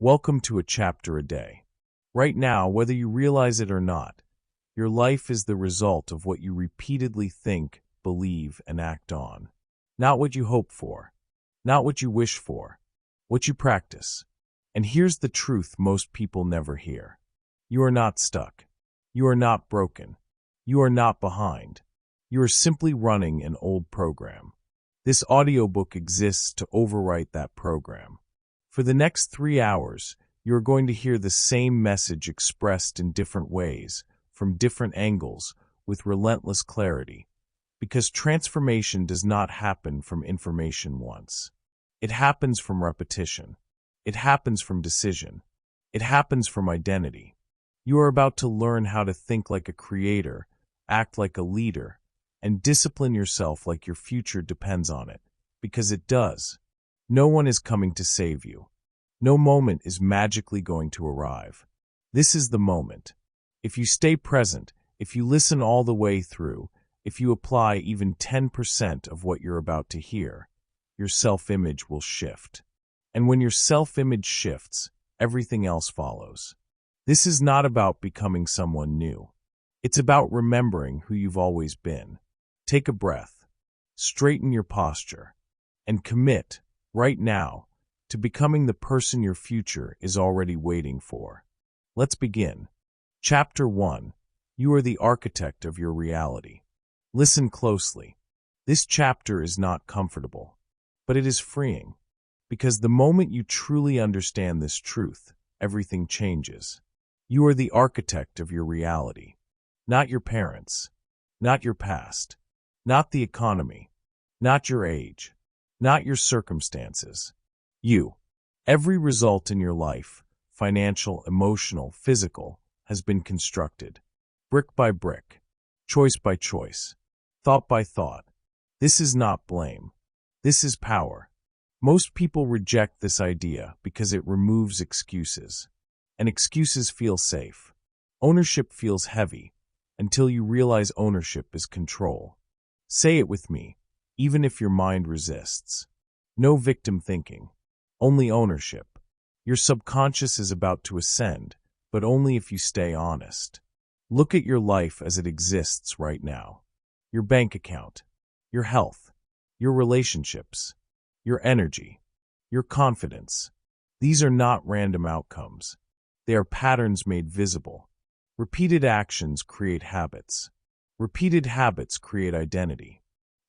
Welcome to a chapter a day. Right now, whether you realize it or not, your life is the result of what you repeatedly think, believe, and act on. Not what you hope for, not what you wish for, what you practice. And here's the truth most people never hear. You are not stuck. You are not broken. You are not behind. You are simply running an old program. This audiobook exists to overwrite that program. For the next 3 hours, you are going to hear the same message expressed in different ways, from different angles, with relentless clarity. Because transformation does not happen from information once. It happens from repetition. It happens from decision. It happens from identity. You are about to learn how to think like a creator, act like a leader, and discipline yourself like your future depends on it. Because it does. No one is coming to save you. No moment is magically going to arrive. This is the moment. If you stay present, if you listen all the way through, if you apply even 10% of what you're about to hear, your self-image will shift. And when your self-image shifts, everything else follows. This is not about becoming someone new. It's about remembering who you've always been. Take a breath, straighten your posture, and commit, right now, to becoming the person your future is already waiting for. Let's begin. Chapter 1. You are the architect of your reality. Listen closely. This chapter is not comfortable, but it is freeing. Because the moment you truly understand this truth, everything changes. You are the architect of your reality. Not your parents, not your past, not the economy, not your age, not your circumstances. You. Every result in your life, financial, emotional, physical, has been constructed. Brick by brick, choice by choice, thought by thought. This is not blame. This is power. Most people reject this idea because it removes excuses. And excuses feel safe. Ownership feels heavy, until you realize ownership is control. Say it with me, even if your mind resists. No victim thinking, only ownership. Your subconscious is about to ascend, but only if you stay honest. Look at your life as it exists right now. Your bank account, your health, your relationships, your energy, your confidence. These are not random outcomes. They are patterns made visible. Repeated actions create habits. Repeated habits create identity.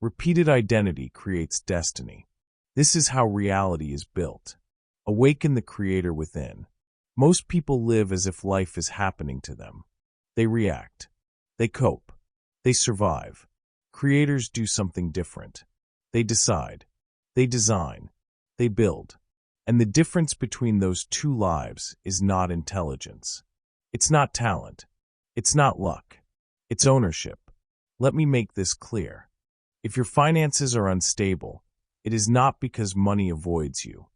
Repeated identity creates destiny. This is how reality is built. Awaken the creator within. Most people live as if life is happening to them. They react. They cope. They survive. Creators do something different. They decide. They design. They build. And the difference between those two lives is not intelligence. It's not talent. It's not luck. It's ownership. Let me make this clear. If your finances are unstable, it is not because money avoids you.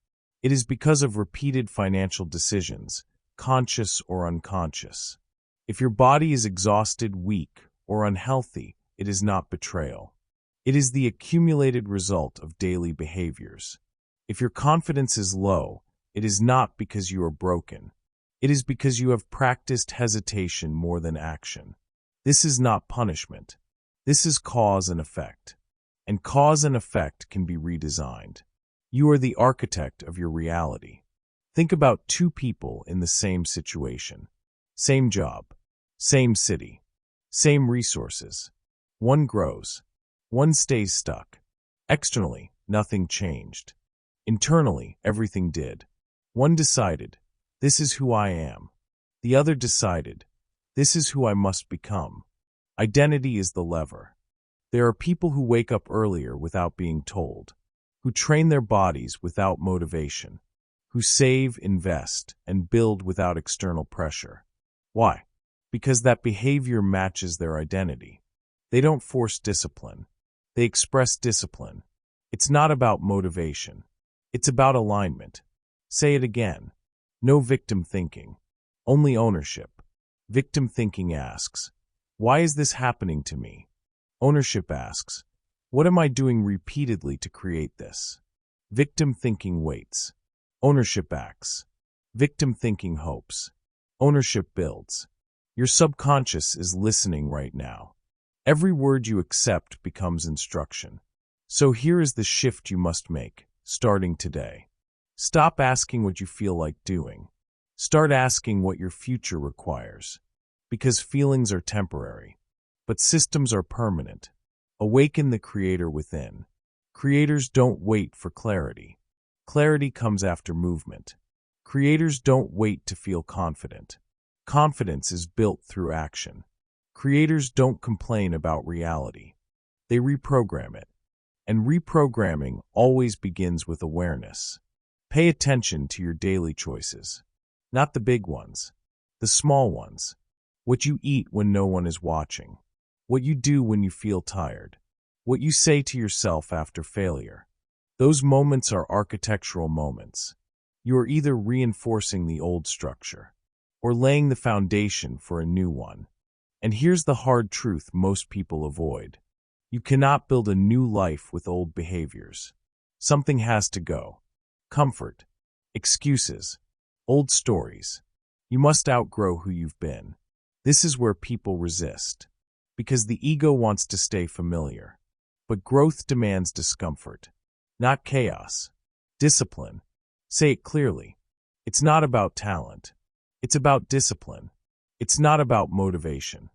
It is because of repeated financial decisions, conscious or unconscious. If your body is exhausted, weak, or unhealthy, it is not betrayal. It is the accumulated result of daily behaviors. If your confidence is low, it is not because you are broken. It is because you have practiced hesitation more than action. This is not punishment. This is cause and effect. And cause and effect can be redesigned. You are the architect of your reality. Think about two people in the same situation. Same job. Same city. Same resources. One grows. One stays stuck. Externally, nothing changed. Internally, everything did. One decided, this is who I am. The other decided, this is who I must become. Identity is the lever. There are people who wake up earlier without being told, who train their bodies without motivation, who save, invest, and build without external pressure. Why? Because that behavior matches their identity. They don't force discipline. They express discipline. It's not about motivation. It's about alignment. Say it again. No victim thinking. Only ownership. Victim thinking asks, why is this happening to me? Ownership asks, what am I doing repeatedly to create this? Victim thinking waits. Ownership acts. Victim thinking hopes. Ownership builds. Your subconscious is listening right now. Every word you accept becomes instruction. So here is the shift you must make, starting today. Stop asking what you feel like doing. Start asking what your future requires. Because feelings are temporary, but systems are permanent. Awaken the creator within. Creators don't wait for clarity. Clarity comes after movement. Creators don't wait to feel confident. Confidence is built through action. Creators don't complain about reality. They reprogram it. And reprogramming always begins with awareness. Pay attention to your daily choices. Not the big ones, the small ones. What you eat when no one is watching. What you do when you feel tired. What you say to yourself after failure. Those moments are architectural moments. You are either reinforcing the old structure or laying the foundation for a new one. And here's the hard truth most people avoid. You cannot build a new life with old behaviors. Something has to go. Comfort, excuses, old stories. You must outgrow who you've been. This is where people resist. Because the ego wants to stay familiar. But growth demands discomfort, not chaos. Discipline. Say it clearly. It's not about talent. It's about discipline. It's not about motivation.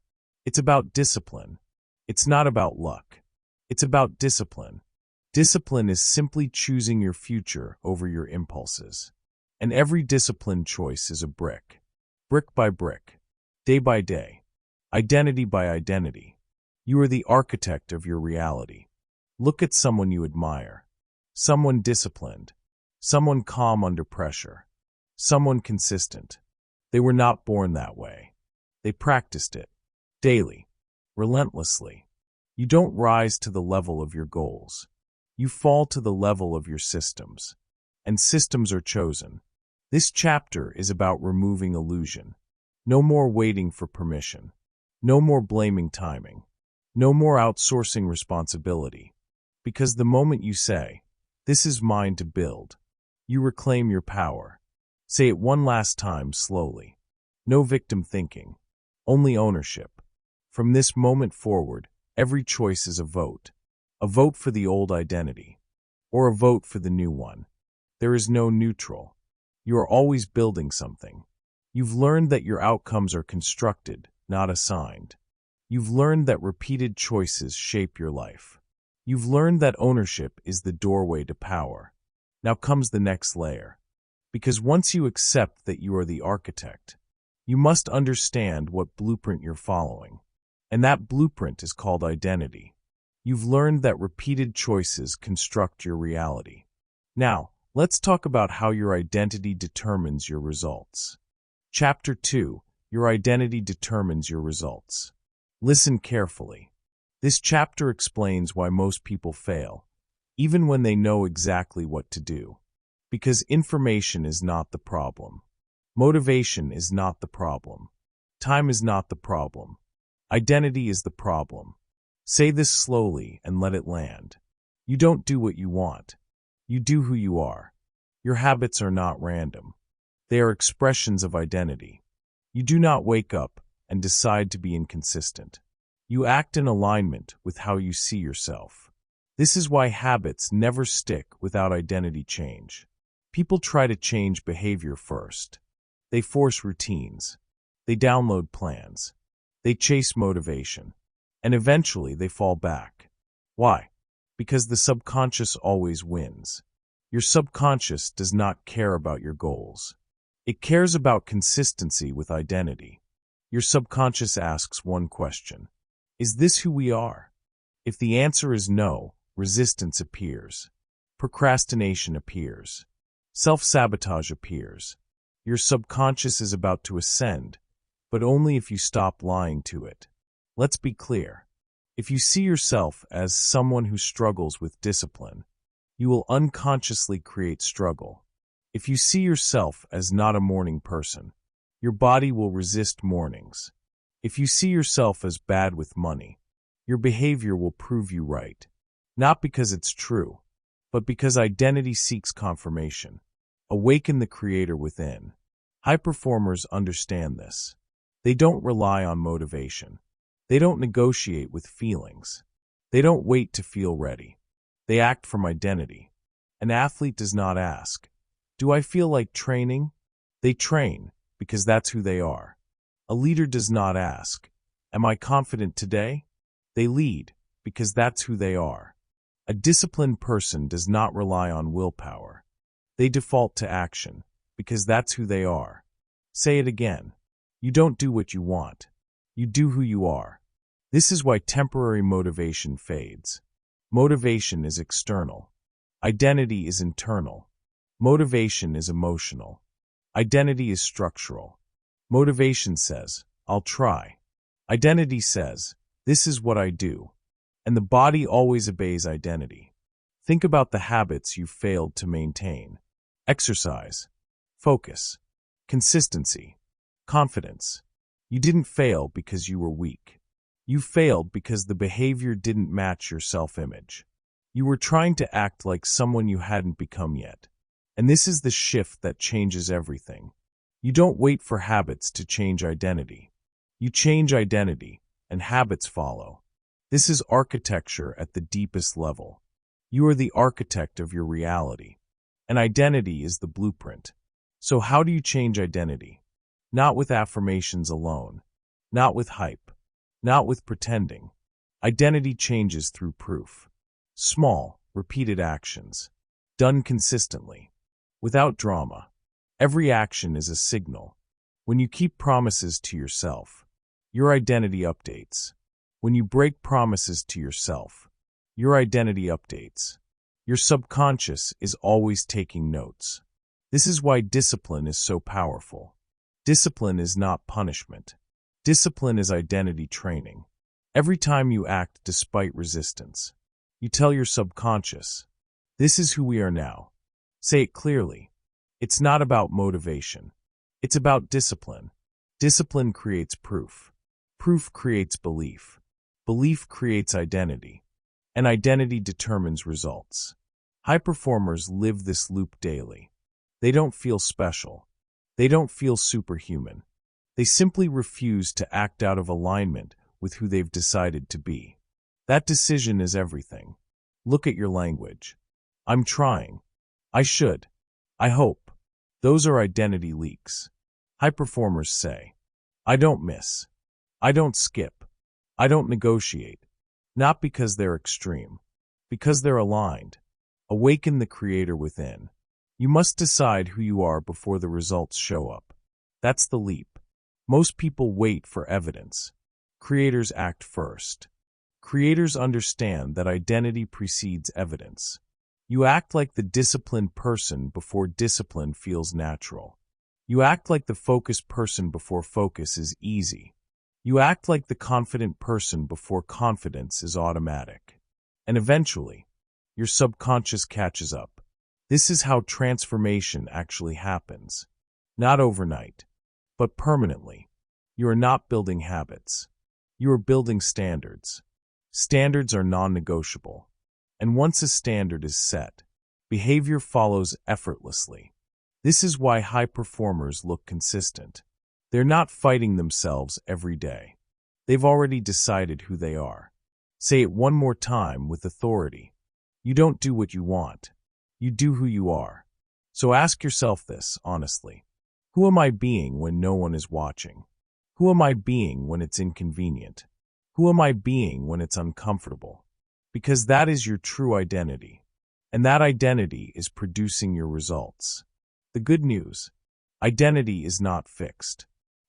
It's about discipline. It's not about luck. It's about discipline. Discipline is simply choosing your future over your impulses. And every disciplined choice is a brick. Brick by brick. Day by day. Identity by identity. You are the architect of your reality. Look at someone you admire. Someone disciplined. Someone calm under pressure. Someone consistent. They were not born that way. They practiced it. Daily. Relentlessly. You don't rise to the level of your goals. You fall to the level of your systems. And systems are chosen. This chapter is about removing illusion. No more waiting for permission. No more blaming timing. No more outsourcing responsibility. Because the moment you say, "This is mine to build," you reclaim your power. Say it one last time slowly. No victim thinking. Only ownership. From this moment forward, every choice is a vote. A vote for the old identity. Or a vote for the new one. There is no neutral. You are always building something. You've learned that your outcomes are constructed, not assigned. You've learned that repeated choices shape your life. You've learned that ownership is the doorway to power. Now comes the next layer. Because once you accept that you are the architect, you must understand what blueprint you're following. And that blueprint is called identity. You've learned that repeated choices construct your reality. Now, let's talk about how your identity determines your results. Chapter 2. Your identity determines your results. Listen carefully. This chapter explains why most people fail, even when they know exactly what to do. Because information is not the problem. Motivation is not the problem. Time is not the problem. Identity is the problem. Say this slowly and let it land. You don't do what you want. You do who you are. Your habits are not random. They are expressions of identity. You do not wake up and decide to be inconsistent. You act in alignment with how you see yourself. This is why habits never stick without identity change. People try to change behavior first. They force routines. They download plans. They chase motivation. And eventually they fall back. Why? Because the subconscious always wins. Your subconscious does not care about your goals. It cares about consistency with identity. Your subconscious asks one question. Is this who we are? If the answer is no, resistance appears. Procrastination appears. Self-sabotage appears. Your subconscious is about to ascend, but only if you stop lying to it. Let's be clear. If you see yourself as someone who struggles with discipline, you will unconsciously create struggle. If you see yourself as not a morning person, your body will resist mornings. If you see yourself as bad with money, your behavior will prove you right. Not because it's true, but because identity seeks confirmation. Awaken the creator within. High performers understand this. They don't rely on motivation. They don't negotiate with feelings. They don't wait to feel ready. They act from identity. An athlete does not ask, "Do I feel like training?" They train because that's who they are. A leader does not ask, "Am I confident today?" They lead because that's who they are. A disciplined person does not rely on willpower. They default to action because that's who they are. Say it again. You don't do what you want. You do who you are. This is why temporary motivation fades. Motivation is external. Identity is internal. Motivation is emotional. Identity is structural. Motivation says, "I'll try." Identity says, "This is what I do." And the body always obeys identity. Think about the habits you've failed to maintain. Exercise, focus, consistency, confidence. You didn't fail because you were weak. You failed because the behavior didn't match your self-image. You were trying to act like someone you hadn't become yet. And this is the shift that changes everything. You don't wait for habits to change identity. You change identity, and habits follow. This is architecture at the deepest level. You are the architect of your reality, and identity is the blueprint. So how do you change identity? Not with affirmations alone, not with hype, not with pretending. Identity changes through proof. Small, repeated actions, done consistently, without drama. Every action is a signal. When you keep promises to yourself, your identity updates. When you break promises to yourself, your identity updates. Your subconscious is always taking notes. This is why discipline is so powerful. Discipline is not punishment. Discipline is identity training. Every time you act despite resistance, you tell your subconscious, "This is who we are now." Say it clearly. It's not about motivation. It's about discipline. Discipline creates proof. Proof creates belief. Belief creates identity. And identity determines results. High performers live this loop daily. They don't feel special. They don't feel superhuman. They simply refuse to act out of alignment with who they've decided to be. That decision is everything. Look at your language. I'm trying. I should. I hope. Those are identity leaks. High performers say, "I don't miss. I don't skip. I don't negotiate." Not because they're extreme, because they're aligned. Awaken the creator within. You must decide who you are before the results show up. That's the leap. Most people wait for evidence. Creators act first. Creators understand that identity precedes evidence. You act like the disciplined person before discipline feels natural. You act like the focused person before focus is easy. You act like the confident person before confidence is automatic. And eventually, your subconscious catches up. This is how transformation actually happens. Not overnight, but permanently. You are not building habits. You are building standards. Standards are non-negotiable. And once a standard is set, behavior follows effortlessly. This is why high performers look consistent. They're not fighting themselves every day. They've already decided who they are. Say it one more time with authority. You don't do what you want. You do who you are. So ask yourself this honestly. Who am I being when no one is watching? Who am I being when it's inconvenient? Who am I being when it's uncomfortable? Because that is your true identity. And that identity is producing your results. The good news, identity is not fixed.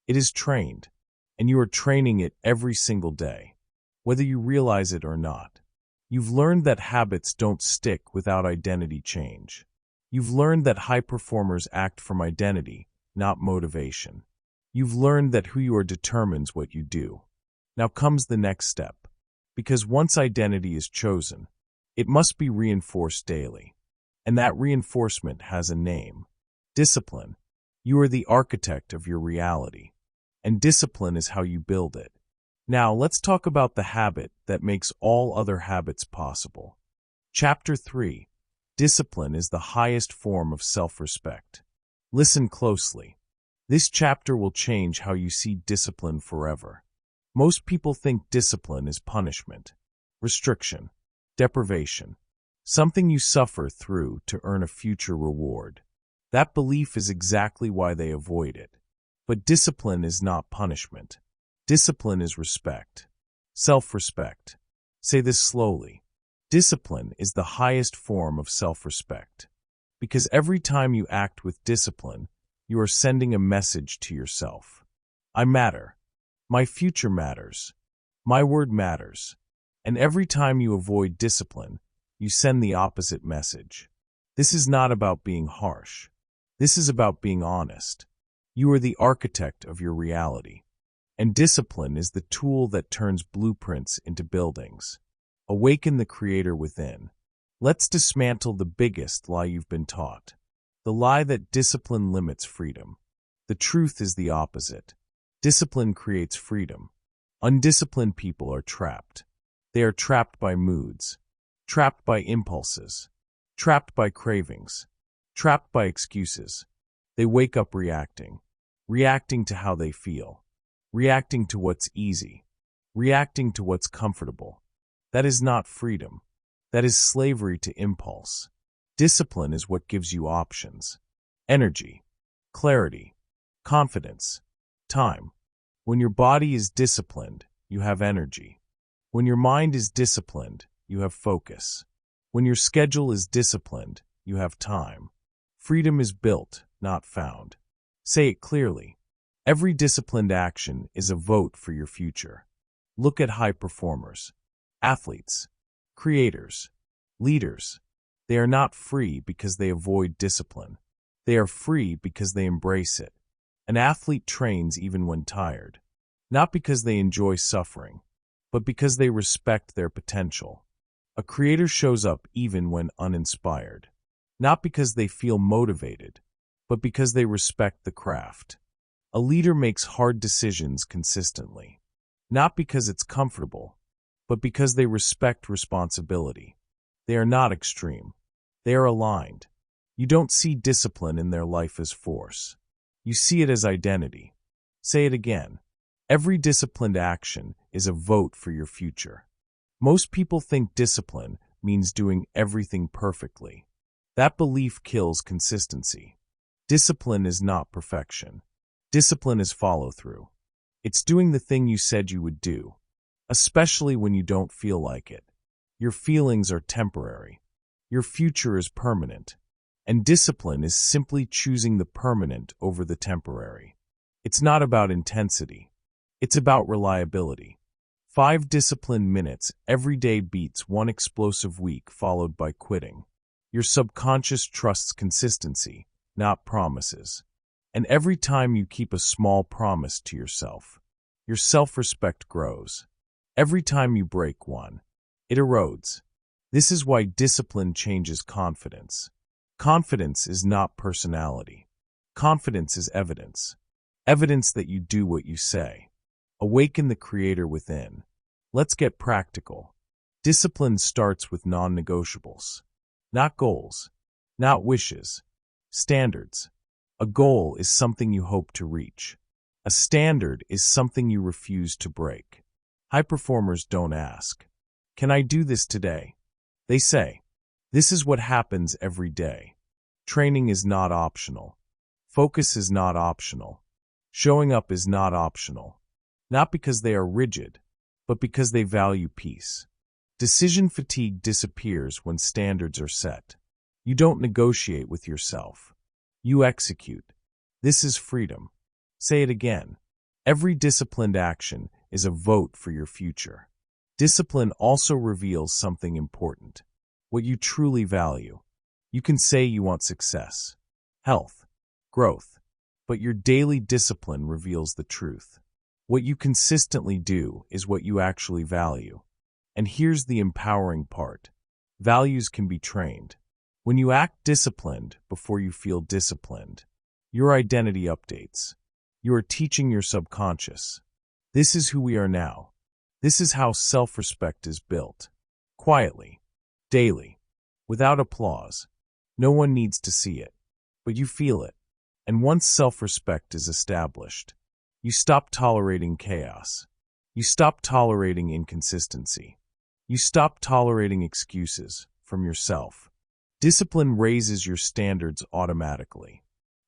It is trained, and you are training it every single day, whether you realize it or not. You've learned that habits don't stick without identity change. You've learned that high performers act from identity, not motivation. You've learned that who you are determines what you do. Now comes the next step. Because once identity is chosen, it must be reinforced daily. And that reinforcement has a name. Discipline. You are the architect of your reality. And discipline is how you build it. Now let's talk about the habit that makes all other habits possible. Chapter 3. Discipline is the highest form of self-respect. Listen closely. This chapter will change how you see discipline forever. Most people think discipline is punishment, restriction, deprivation, something you suffer through to earn a future reward. That belief is exactly why they avoid it. But discipline is not punishment. Discipline is respect. Self-respect. Say this slowly. Discipline is the highest form of self-respect. Because every time you act with discipline, you are sending a message to yourself. I matter. My future matters. My word matters. And every time you avoid discipline, you send the opposite message. This is not about being harsh. This is about being honest. You are the architect of your reality. And discipline is the tool that turns blueprints into buildings. Awaken the creator within. Let's dismantle the biggest lie you've been taught. The lie that discipline limits freedom. The truth is the opposite. Discipline creates freedom. Undisciplined people are trapped. They are trapped by moods, trapped by impulses, trapped by cravings, trapped by excuses. They wake up reacting to how they feel, reacting to what's easy, reacting to what's comfortable. That is not freedom. That is slavery to impulse. Discipline is what gives you options, energy, clarity, confidence, time. When your body is disciplined, you have energy. When your mind is disciplined, you have focus. When your schedule is disciplined, you have time. Freedom is built, not found. Say it clearly. Every disciplined action is a vote for your future. Look at high performers, athletes, creators, leaders. They are not free because they avoid discipline. They are free because they embrace it. An athlete trains even when tired, not because they enjoy suffering, but because they respect their potential. A creator shows up even when uninspired, not because they feel motivated, but because they respect the craft. A leader makes hard decisions consistently, not because it's comfortable, but because they respect responsibility. They are not extreme. They are aligned. You don't see discipline in their life as force. You see it as identity. Say it again. Every disciplined action is a vote for your future. Most people think discipline means doing everything perfectly. That belief kills consistency. Discipline is not perfection. Discipline is follow-through. It's doing the thing you said you would do, especially when you don't feel like it. Your feelings are temporary. Your future is permanent. And discipline is simply choosing the permanent over the temporary. It's not about intensity. It's about reliability. 5 disciplined minutes every day beats 1 explosive week followed by quitting. Your subconscious trusts consistency, not promises. And every time you keep a small promise to yourself, your self-respect grows. Every time you break one, it erodes. This is why discipline changes confidence. Confidence is not personality. Confidence is evidence. Evidence that you do what you say. Awaken the creator within. Let's get practical. Discipline starts with non-negotiables. Not goals. Not wishes. Standards. A goal is something you hope to reach. A standard is something you refuse to break. High performers don't ask, "Can I do this today?" They say, "This is what happens every day." Training is not optional. Focus is not optional. Showing up is not optional. Not because they are rigid, but because they value peace. Decision fatigue disappears when standards are set. You don't negotiate with yourself. You execute. This is freedom. Say it again. Every disciplined action is a vote for your future. Discipline also reveals something important. What you truly value. You can say you want success, health, growth, but your daily discipline reveals the truth. What you consistently do is what you actually value. And here's the empowering part. Values can be trained. When you act disciplined before you feel disciplined, your identity updates. You are teaching your subconscious. This is who we are now. This is how self-respect is built. Quietly, daily, without applause. No one needs to see it, but you feel it. And once self-respect is established, you stop tolerating chaos. You stop tolerating inconsistency. You stop tolerating excuses from yourself. Discipline raises your standards automatically.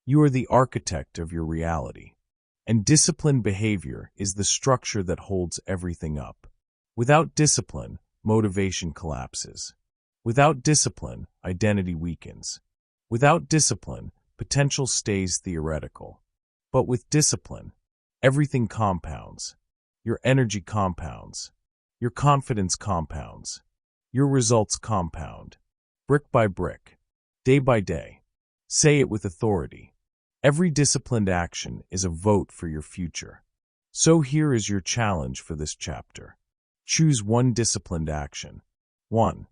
You are the architect of your reality. And disciplined behavior is the structure that holds everything up. Without discipline, motivation collapses. Without discipline, identity weakens. Without discipline, potential stays theoretical. But with discipline, everything compounds. Your energy compounds. Your confidence compounds. Your results compound. Brick by brick. Day by day. Say it with authority. Every disciplined action is a vote for your future. So here is your challenge for this chapter. Choose one disciplined action. 1.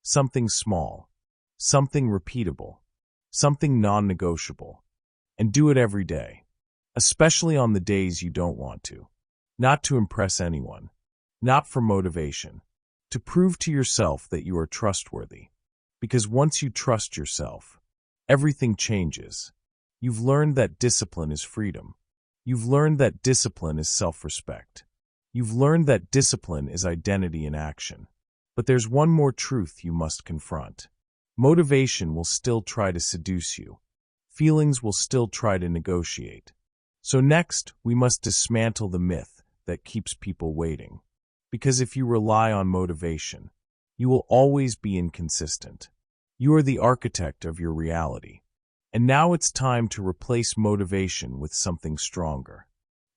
Something small. Something repeatable. Something non-negotiable. And do it every day. Especially on the days you don't want to. Not to impress anyone. Not for motivation. To prove to yourself that you are trustworthy. Because once you trust yourself, everything changes. You've learned that discipline is freedom. You've learned that discipline is self-respect. You've learned that discipline is identity in action. But there's one more truth you must confront. Motivation will still try to seduce you. Feelings will still try to negotiate. So next, we must dismantle the myth that keeps people waiting. Because if you rely on motivation, you will always be inconsistent. You are the architect of your reality. And now it's time to replace motivation with something stronger.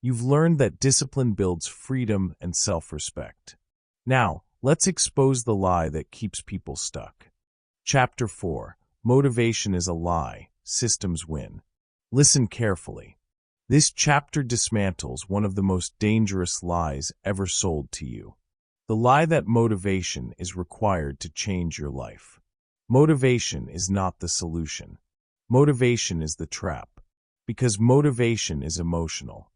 You've learned that discipline builds freedom and self-respect. Now, let's expose the lie that keeps people stuck. Chapter 4. Motivation is a lie. Systems win. Listen carefully. This chapter dismantles one of the most dangerous lies ever sold to you. The lie that motivation is required to change your life. Motivation is not the solution. Motivation is the trap. Because motivation is emotional,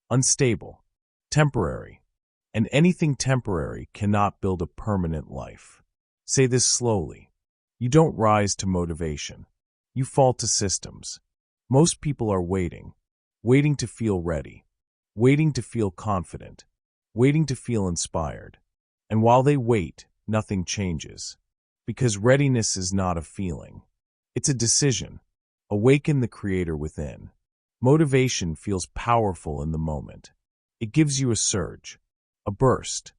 unstable, temporary. And anything temporary cannot build a permanent life. Say this slowly. You don't rise to motivation. You fall to systems. Most people are waiting. Waiting to feel ready. Waiting to feel confident. Waiting to feel inspired. And while they wait, nothing changes. Because readiness is not a feeling. It's a decision. Awaken the creator within. Motivation feels powerful in the moment. It gives you a surge, a burst,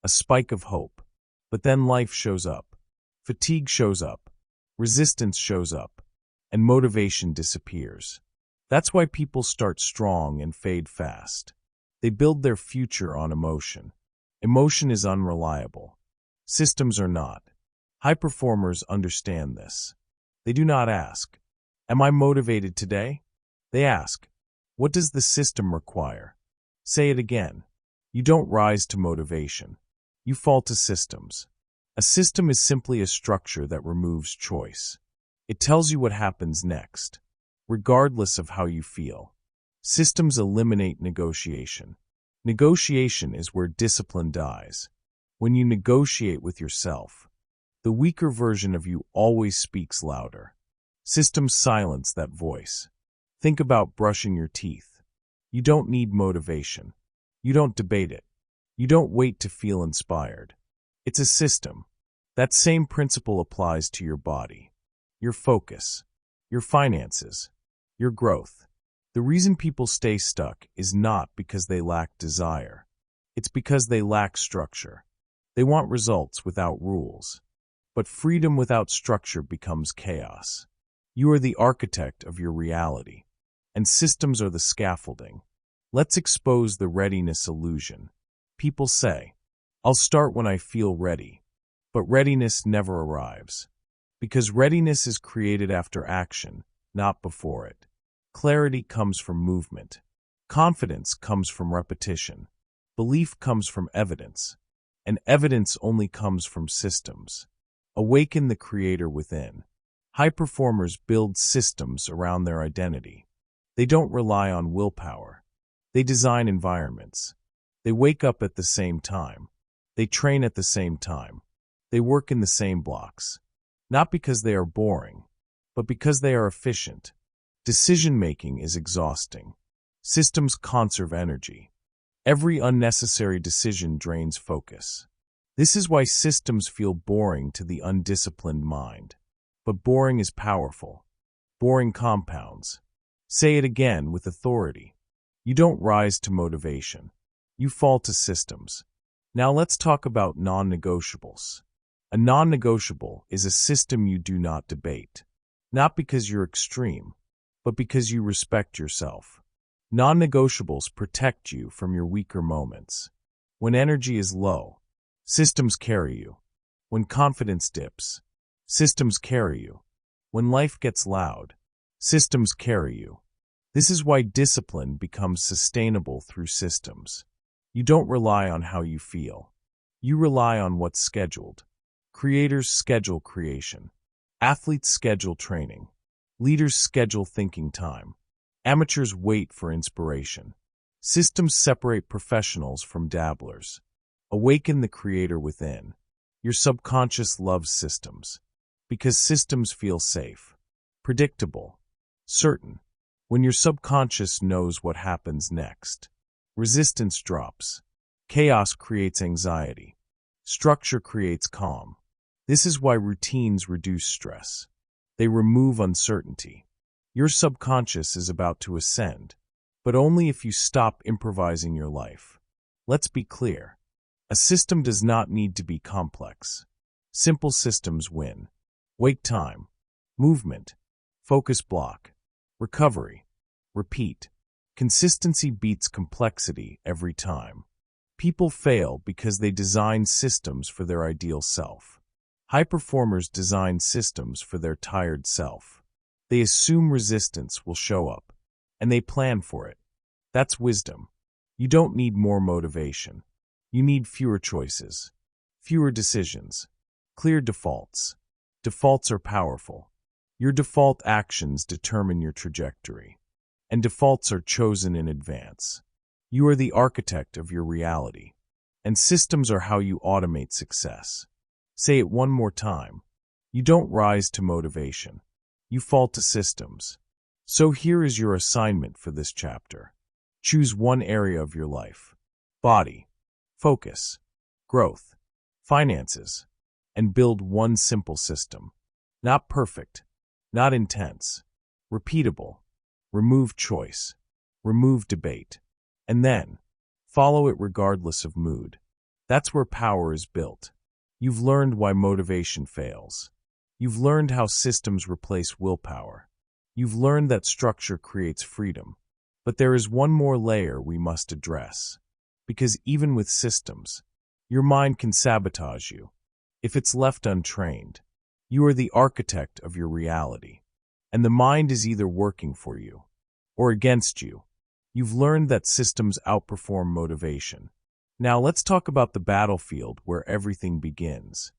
a spike of hope. But then life shows up. Fatigue shows up. Resistance shows up. And motivation disappears. That's why people start strong and fade fast. They build their future on emotion. Emotion is unreliable. Systems are not. High performers understand this. They do not ask, "Am I motivated today?" They ask, "What does the system require?" Say it again. You don't rise to motivation. You fall to systems. A system is simply a structure that removes choice. It tells you what happens next, regardless of how you feel. Systems eliminate negotiation. Negotiation is where discipline dies. When you negotiate with yourself, the weaker version of you always speaks louder. Systems silence that voice. Think about brushing your teeth. You don't need motivation. You don't debate it. You don't wait to feel inspired. It's a system. That same principle applies to your body, your focus, your finances, your growth. The reason people stay stuck is not because they lack desire. It's because they lack structure. They want results without rules. But freedom without structure becomes chaos. You are the architect of your reality, and systems are the scaffolding. Let's expose the readiness illusion. People say, "I'll start when I feel ready." But readiness never arrives. Because readiness is created after action, not before it. Clarity comes from movement. Confidence comes from repetition. Belief comes from evidence. And evidence only comes from systems. Awaken the creator within. High performers build systems around their identity. They don't rely on willpower. They design environments. They wake up at the same time. They train at the same time. They work in the same blocks. Not because they are boring, but because they are efficient. Decision-making is exhausting. Systems conserve energy. Every unnecessary decision drains focus. This is why systems feel boring to the undisciplined mind. But boring is powerful. Boring compounds. Say it again with authority. You don't rise to motivation. You fall to systems. Now let's talk about non-negotiables. A non-negotiable is a system you do not debate. Not because you're extreme, but because you respect yourself. Non-negotiables protect you from your weaker moments. When energy is low, systems carry you. When confidence dips, systems carry you. When life gets loud, systems carry you. This is why discipline becomes sustainable through systems. You don't rely on how you feel. You rely on what's scheduled. Creators schedule creation. Athletes schedule training. Leaders schedule thinking time. Amateurs wait for inspiration. Systems separate professionals from dabblers. Awaken the creator within. Your subconscious loves systems. Because systems feel safe, predictable, certain. When your subconscious knows what happens next, resistance drops. Chaos creates anxiety. Structure creates calm. This is why routines reduce stress. They remove uncertainty. Your subconscious is about to ascend, but only if you stop improvising your life. Let's be clear. A system does not need to be complex. Simple systems win. Wake time, movement, focus block, recovery, repeat. Consistency beats complexity every time. People fail because they design systems for their ideal self. High performers design systems for their tired self. They assume resistance will show up, and they plan for it. That's wisdom. You don't need more motivation. You need fewer choices, fewer decisions, clear defaults. Defaults are powerful. Your default actions determine your trajectory, and defaults are chosen in advance. You are the architect of your reality, and systems are how you automate success. Say it one more time. You don't rise to motivation. You fall to systems. So here is your assignment for this chapter. Choose one area of your life. Body, focus, growth, finances, and build one simple system. Not perfect, not intense, repeatable. Remove choice, remove debate, and then follow it regardless of mood. That's where power is built. You've learned why motivation fails. You've learned how systems replace willpower. You've learned that structure creates freedom. But there is one more layer we must address. Because even with systems, your mind can sabotage you. If it's left untrained, you are the architect of your reality. And the mind is either working for you or against you. You've learned that systems outperform motivation. Now let's talk about the battlefield where everything begins.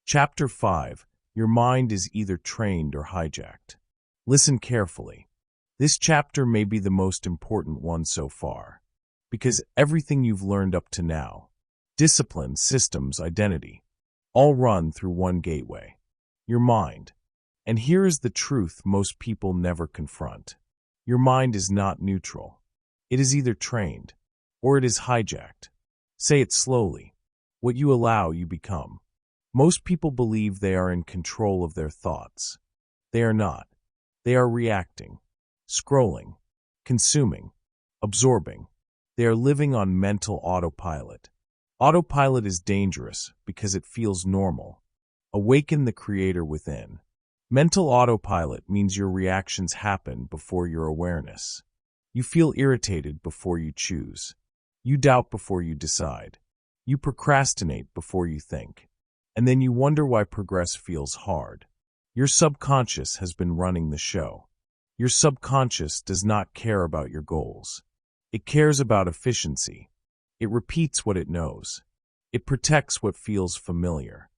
Chapter 5. Your mind is either trained or hijacked. Listen carefully. This chapter may be the most important one so far, because everything you've learned up to now, discipline, systems, identity, all run through one gateway, your mind. And here is the truth most people never confront. Your mind is not neutral. It is either trained or it is hijacked. Say it slowly. What you allow, you become. Most people believe they are in control of their thoughts. They are not. They are reacting, scrolling, consuming, absorbing. They are living on mental autopilot. Autopilot is dangerous because it feels normal. Awaken the creator within. Mental autopilot means your reactions happen before your awareness. You feel irritated before you choose. You doubt before you decide. You procrastinate before you think. And then you wonder why progress feels hard. Your subconscious has been running the show. Your subconscious does not care about your goals. It cares about efficiency. It repeats what it knows. It protects what feels familiar.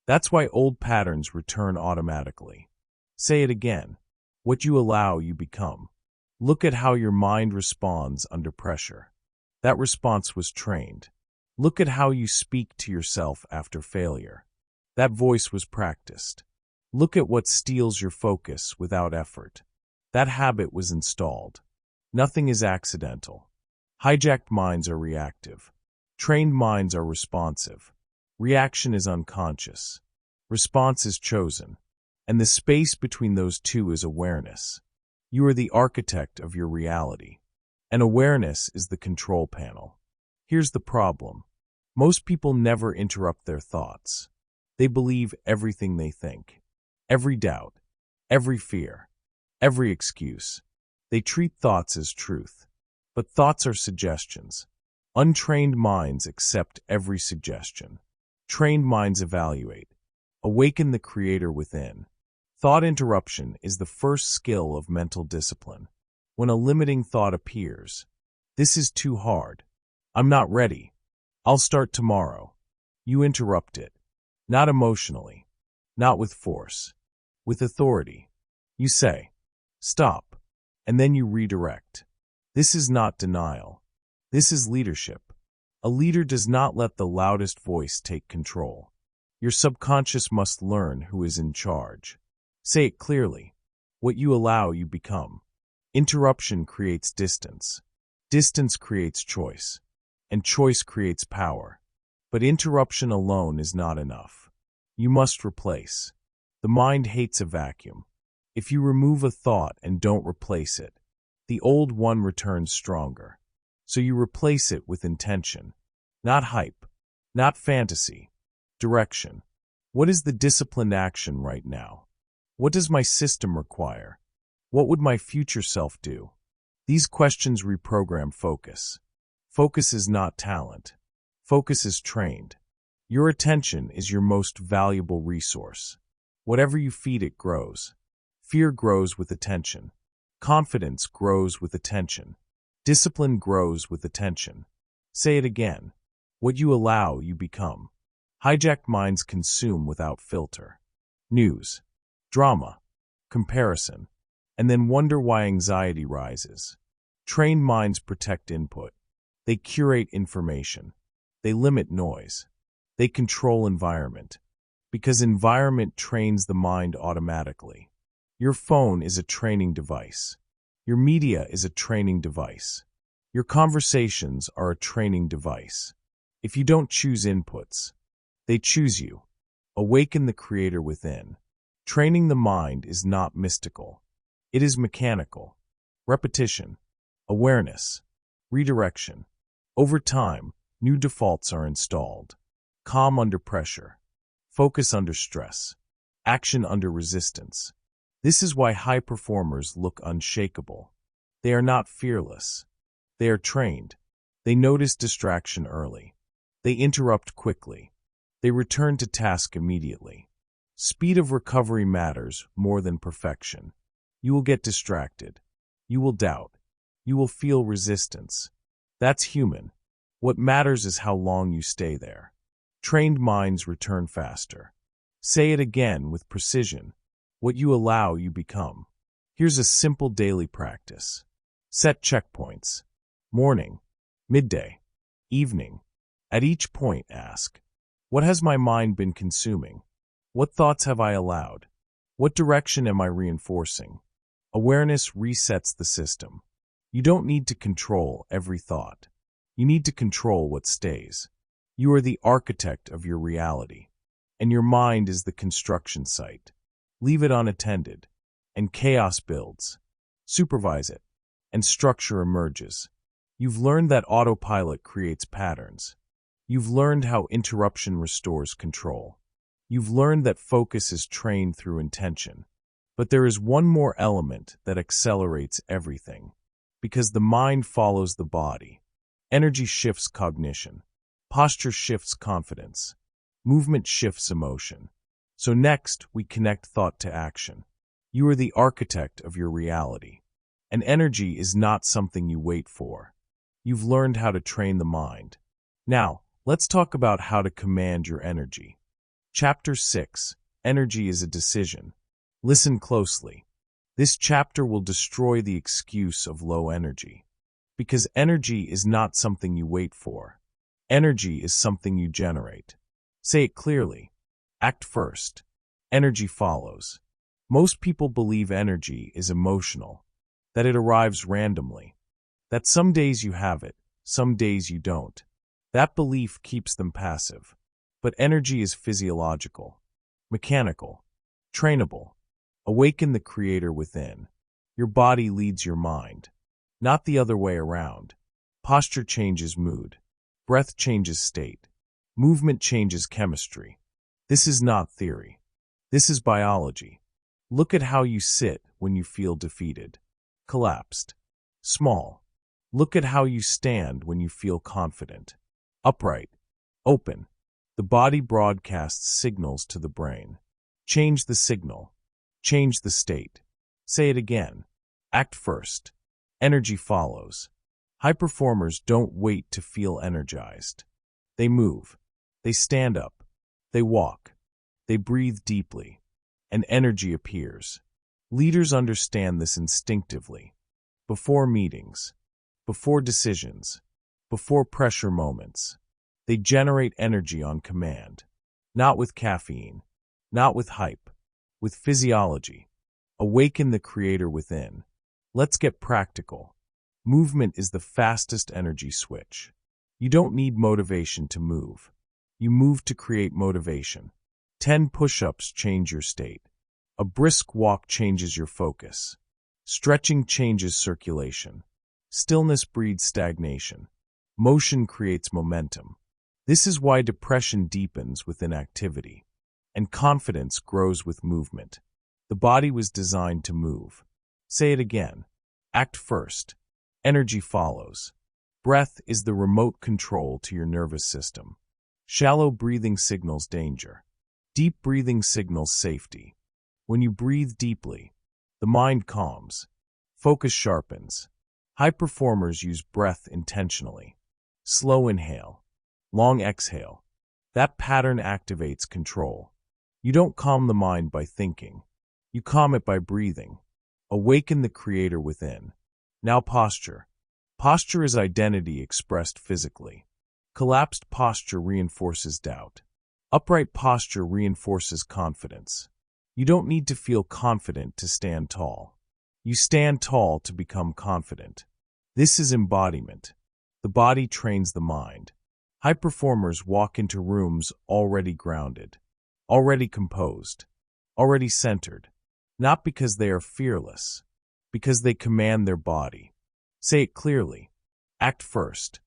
That's why old patterns return automatically. Say it again. What you allow, you become. Look at how your mind responds under pressure. That response was trained. Look at how you speak to yourself after failure. That voice was practiced. Look at what steals your focus without effort. That habit was installed. Nothing is accidental. Hijacked minds are reactive. Trained minds are responsive. Reaction is unconscious. Response is chosen. And the space between those two is awareness. You are the architect of your reality. And awareness is the control panel. Here's the problem. Most people never interrupt their thoughts. They believe everything they think. Every doubt, every fear, every excuse. They treat thoughts as truth. But thoughts are suggestions. Untrained minds accept every suggestion. Trained minds evaluate. Awaken the creator within. Thought interruption is the first skill of mental discipline. When a limiting thought appears, this is too hard. I'm not ready. I'll start tomorrow. You interrupt it. Not emotionally. Not with force. With authority. You say, stop. And then you redirect. This is not denial. This is leadership. A leader does not let the loudest voice take control. Your subconscious must learn who is in charge. Say it clearly. What you allow, you become. Interruption creates distance. Distance creates choice. And choice creates power. But interruption alone is not enough. You must replace. The mind hates a vacuum. If you remove a thought and don't replace it, the old one returns stronger. So you replace it with intention. Not hype. Not fantasy. Direction. What is the disciplined action right now? What does my system require? What would my future self do? These questions reprogram focus. Focus is not talent. Focus is trained. Your attention is your most valuable resource. Whatever you feed it grows. Fear grows with attention. Confidence grows with attention. Discipline grows with attention. Say it again. What you allow, you become. Hijacked minds consume without filter. News, drama, comparison, and then wonder why anxiety rises. Trained minds protect input. They curate information. They limit noise. They control environment. Because environment trains the mind automatically. Your phone is a training device. Your media is a training device. Your conversations are a training device. If you don't choose inputs, they choose you. Awaken the creator within. Training the mind is not mystical. It is mechanical. Repetition, awareness, redirection. Over time, new defaults are installed. Calm under pressure. Focus under stress. Action under resistance. This is why high performers look unshakable. They are not fearless. They are trained. They notice distraction early. They interrupt quickly. They return to task immediately. Speed of recovery matters more than perfection. You will get distracted. You will doubt. You will feel resistance. That's human. What matters is how long you stay there. Trained minds return faster. Say it again with precision. What you allow, you become. Here's a simple daily practice. Set checkpoints. Morning, midday, evening. At each point, ask, what has my mind been consuming? What thoughts have I allowed? What direction am I reinforcing? Awareness resets the system. You don't need to control every thought. You need to control what stays. You are the architect of your reality, and your mind is the construction site. Leave it unattended, and chaos builds. Supervise it, and structure emerges. You've learned that autopilot creates patterns. You've learned how interruption restores control. You've learned that focus is trained through intention. But there is one more element that accelerates everything. Because the mind follows the body. Energy shifts cognition. Posture shifts confidence. Movement shifts emotion. So next, we connect thought to action. You are the architect of your reality. And energy is not something you wait for. You've learned how to train the mind. Now, let's talk about how to command your energy. Chapter 6, Energy is a Decision. Listen closely. This chapter will destroy the excuse of low energy. Because energy is not something you wait for. Energy is something you generate. Say it clearly. Act first. Energy follows. Most people believe energy is emotional. that it arrives randomly, that some days you have it, some days you don't. That belief keeps them passive. But energy is physiological, mechanical, trainable. Awaken the creator within. Your body leads your mind, not the other way around. Posture changes mood. Breath changes state. Movement changes chemistry. This is not theory. This is biology. Look at how you sit when you feel defeated, collapsed, small. Look at how you stand when you feel confident, upright, open. The body broadcasts signals to the brain. Change the signal. Change the state. Say it again. Act first. Energy follows. High performers don't wait to feel energized. They move. They stand up. They walk. They breathe deeply. And energy appears. Leaders understand this instinctively. Before meetings, before decisions, before pressure moments, they generate energy on command. Not with caffeine, not with hype, with physiology. Awaken the creator within. Let's get practical. Movement is the fastest energy switch. You don't need motivation to move. You move to create motivation. 10 push-ups change your state. A brisk walk changes your focus. Stretching changes circulation. Stillness breeds stagnation. Motion creates momentum. This is why depression deepens with inactivity, and confidence grows with movement. The body was designed to move. Say it again. Act first. Energy follows. Breath is the remote control to your nervous system. Shallow breathing signals danger. Deep breathing signals safety. When you breathe deeply, the mind calms. Focus sharpens. High performers use breath intentionally. Slow inhale. Long exhale. That pattern activates control. You don't calm the mind by thinking. You calm it by breathing. Awaken the creator within. Now posture. Posture is identity expressed physically. Collapsed posture reinforces doubt. Upright posture reinforces confidence. You don't need to feel confident to stand tall. You stand tall to become confident. This is embodiment. The body trains the mind. High performers walk into rooms already grounded, already composed, already centered, not because they are fearless, because they command their body. Say it clearly. Act first.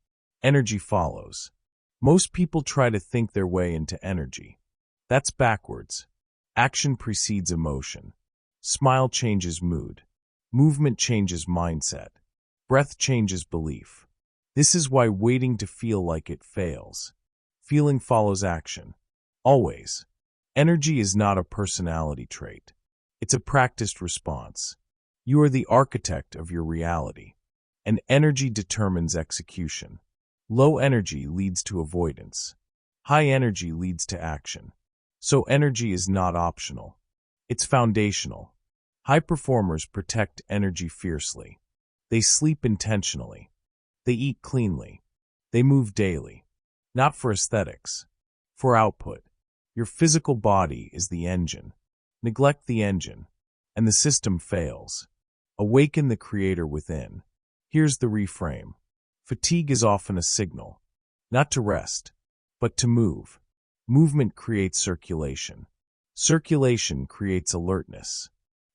Energy follows. Most people try to think their way into energy. That's backwards. Action precedes emotion. Smile changes mood. Movement changes mindset. Breath changes belief. This is why waiting to feel like it fails. Feeling follows action. Always. Energy is not a personality trait. It's a practiced response. You are the architect of your reality. And energy determines execution. Low energy leads to avoidance. High energy leads to action. So energy is not optional. It's foundational. High performers protect energy fiercely. They sleep intentionally. They eat cleanly. They move daily. Not for aesthetics. For output. Your physical body is the engine. Neglect the engine, and the system fails. Awaken the creator within. Here's the reframe. Fatigue is often a signal, not to rest, but to move. Movement creates circulation. Circulation creates alertness.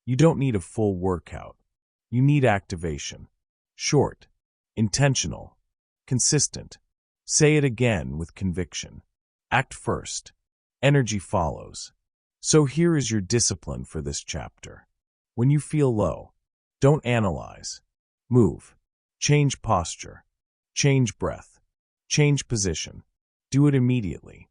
You don't need a full workout. You need activation. Short, intentional, consistent. Say it again with conviction. Act first. Energy follows. So here is your discipline for this chapter. When you feel low, don't analyze. Move. Change posture. Change breath. Change position. Do it immediately.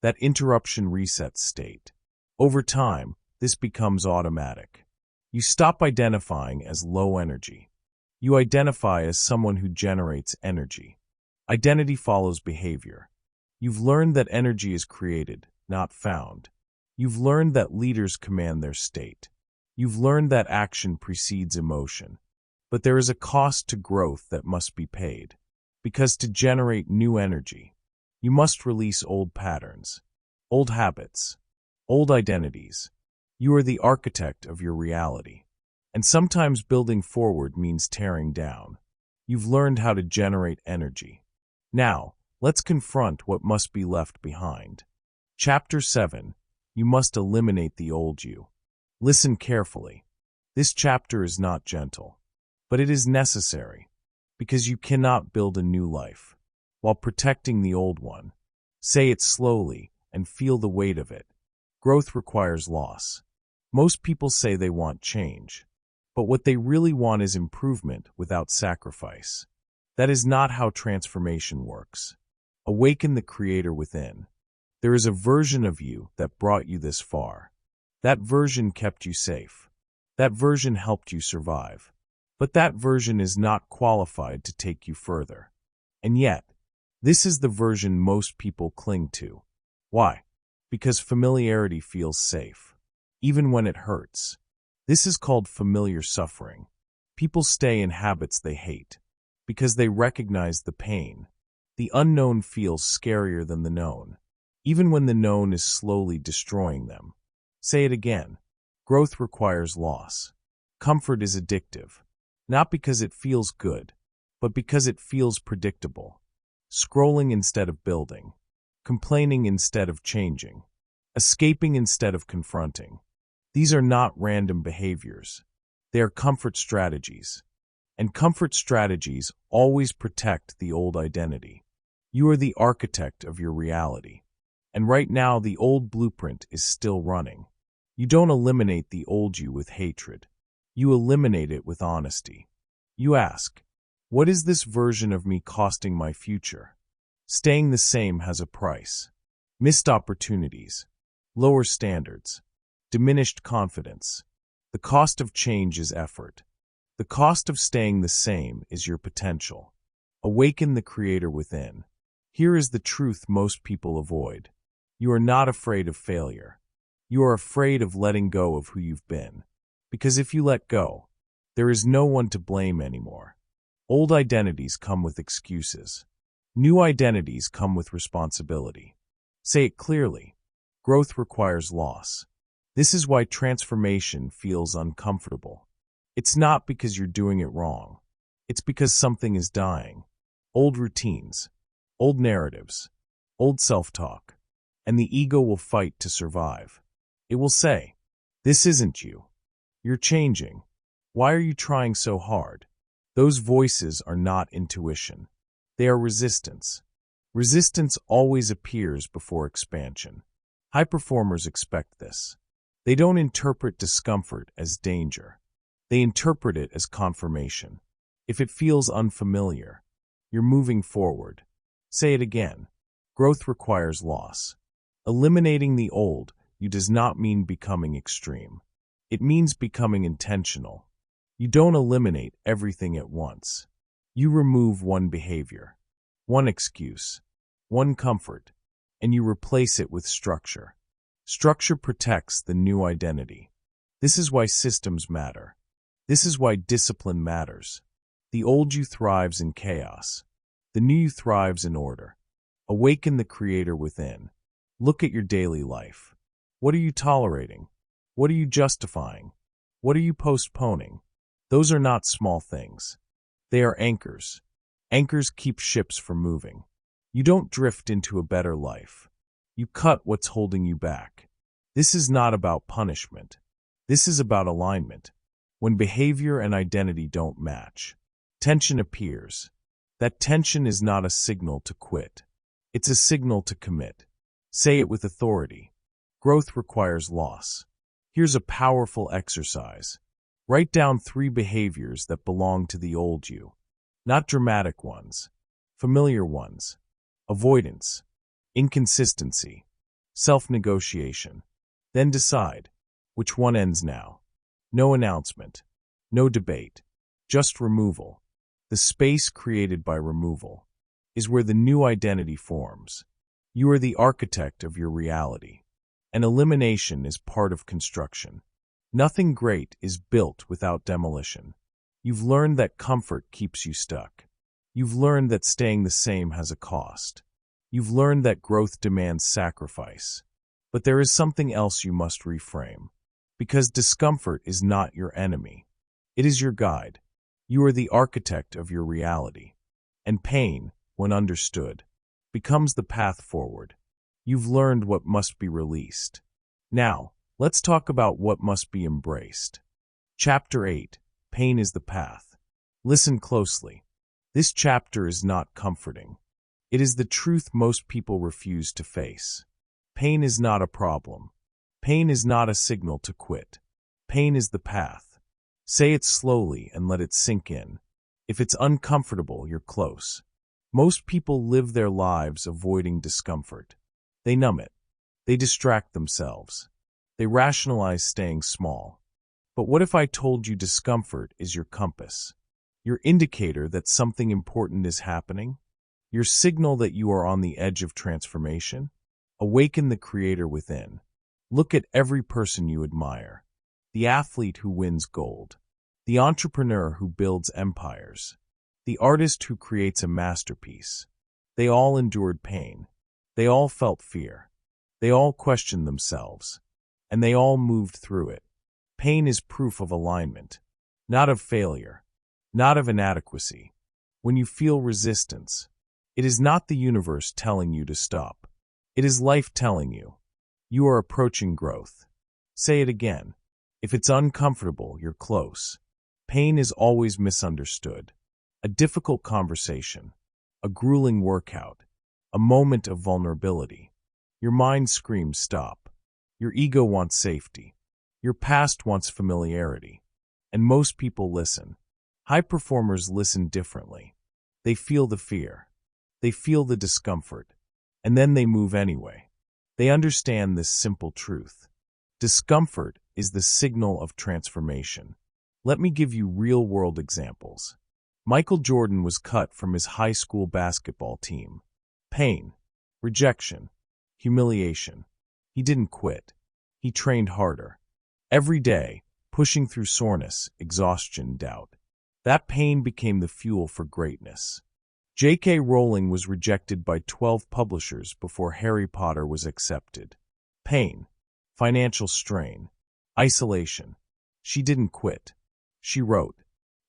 That interruption resets state. Over time, this becomes automatic. You stop identifying as low energy. You identify as someone who generates energy. Identity follows behavior. You've learned that energy is created, not found. You've learned that leaders command their state. You've learned that action precedes emotion. But there is a cost to growth that must be paid. Because to generate new energy, you must release old patterns, old habits, old identities. You are the architect of your reality. And sometimes building forward means tearing down. You've learned how to generate energy. Now, let's confront what must be left behind. Chapter 7. You must eliminate the old you. Listen carefully. This chapter is not gentle, but it is necessary, because you cannot build a new life while protecting the old one. Say it slowly and feel the weight of it. Growth requires loss. Most people say they want change, but what they really want is improvement without sacrifice. That is not how transformation works. Awaken the creator within. There is a version of you that brought you this far. That version kept you safe. That version helped you survive. But that version is not qualified to take you further. And yet, this is the version most people cling to. Why? Because familiarity feels safe, even when it hurts. This is called familiar suffering. People stay in habits they hate because they recognize the pain. The unknown feels scarier than the known, even when the known is slowly destroying them. Say it again. Growth requires loss. Comfort is addictive, not because it feels good, but because it feels predictable. Scrolling instead of building, complaining instead of changing, escaping instead of confronting. These are not random behaviors. They are comfort strategies. And comfort strategies always protect the old identity. You are the architect of your reality. And right now, the old blueprint is still running. You don't eliminate the old you with hatred. You eliminate it with honesty. You ask, what is this version of me costing my future? Staying the same has a price. Missed opportunities, lower standards, diminished confidence. The cost of change is effort. The cost of staying the same is your potential. Awaken the creator within. Here is the truth most people avoid. You are not afraid of failure. You are afraid of letting go of who you've been. Because if you let go, there is no one to blame anymore. Old identities come with excuses. New identities come with responsibility. Say it clearly. Growth requires loss. This is why transformation feels uncomfortable. It's not because you're doing it wrong. It's because something is dying. Old routines, old narratives, old self-talk, and the ego will fight to survive. It will say, this isn't you. You're changing. Why are you trying so hard? Those voices are not intuition. They are resistance. Resistance always appears before expansion. High performers expect this. They don't interpret discomfort as danger. They interpret it as confirmation. If it feels unfamiliar, you're moving forward. Say it again. Growth requires loss. Eliminating the old you does not mean becoming extreme. It means becoming intentional. You don't eliminate everything at once. You remove one behavior, one excuse, one comfort, and you replace it with structure. Structure protects the new identity. This is why systems matter. This is why discipline matters. The old you thrives in chaos. The new you thrives in order. Awaken the creator within. Look at your daily life. What are you tolerating? What are you justifying? What are you postponing? Those are not small things. They are anchors. Anchors keep ships from moving. You don't drift into a better life. You cut what's holding you back. This is not about punishment. This is about alignment. When behavior and identity don't match, tension appears. That tension is not a signal to quit. It's a signal to commit. Say it with authority. Growth requires loss. Here's a powerful exercise. Write down 3 behaviors that belong to the old you. Not dramatic ones, familiar ones. Avoidance, inconsistency, self-negotiation. Then decide, which one ends now? No announcement, no debate, just removal. The space created by removal is where the new identity forms. You are the architect of your reality. And elimination is part of construction. Nothing great is built without demolition. You've learned that comfort keeps you stuck. You've learned that staying the same has a cost. You've learned that growth demands sacrifice. But there is something else you must reframe. Because discomfort is not your enemy. It is your guide. You are the architect of your reality. And pain, when understood, becomes the path forward. You've learned what must be released. Now, let's talk about what must be embraced. Chapter 8. Pain is the path. Listen closely. This chapter is not comforting. It is the truth most people refuse to face. Pain is not a problem. Pain is not a signal to quit. Pain is the path. Say it slowly and let it sink in. If it's uncomfortable, you're close. Most people live their lives avoiding discomfort. They numb it. They distract themselves. They rationalize staying small. But what if I told you discomfort is your compass? Your indicator that something important is happening? Your signal that you are on the edge of transformation? Awaken the creator within. Look at every person you admire. The athlete who wins gold. The entrepreneur who builds empires. The artist who creates a masterpiece. They all endured pain. They all felt fear. They all questioned themselves. And they all moved through it. Pain is proof of alignment, not of failure, not of inadequacy. When you feel resistance, it is not the universe telling you to stop. It is life telling you. You are approaching growth. Say it again. If it's uncomfortable, you're close. Pain is always misunderstood. A difficult conversation, a grueling workout, a moment of vulnerability. Your mind screams stop. Your ego wants safety. Your past wants familiarity. And most people listen. High performers listen differently. They feel the fear. They feel the discomfort. And then they move anyway. They understand this simple truth. Discomfort is the signal of transformation. Let me give you real-world examples. Michael Jordan was cut from his high school basketball team. Pain, rejection, humiliation. He didn't quit. He trained harder. Every day, pushing through soreness, exhaustion, doubt. That pain became the fuel for greatness. J.K. Rowling was rejected by 12 publishers before Harry Potter was accepted. Pain, financial strain, isolation. She didn't quit. She wrote.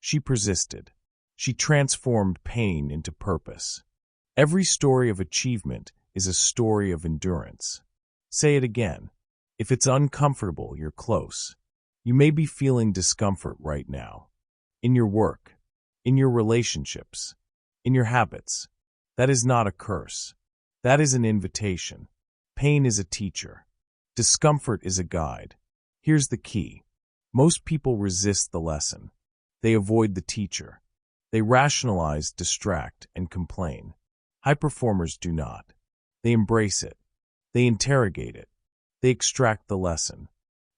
She persisted. She transformed pain into purpose. Every story of achievement is a story of endurance. Say it again. If it's uncomfortable, you're close. You may be feeling discomfort right now. In your work, in your relationships, in your habits. That is not a curse. That is an invitation. Pain is a teacher. Discomfort is a guide. Here's the key. Most people resist the lesson. They avoid the teacher. They rationalize, distract, and complain. High performers do not. They embrace it. They interrogate it. They extract the lesson.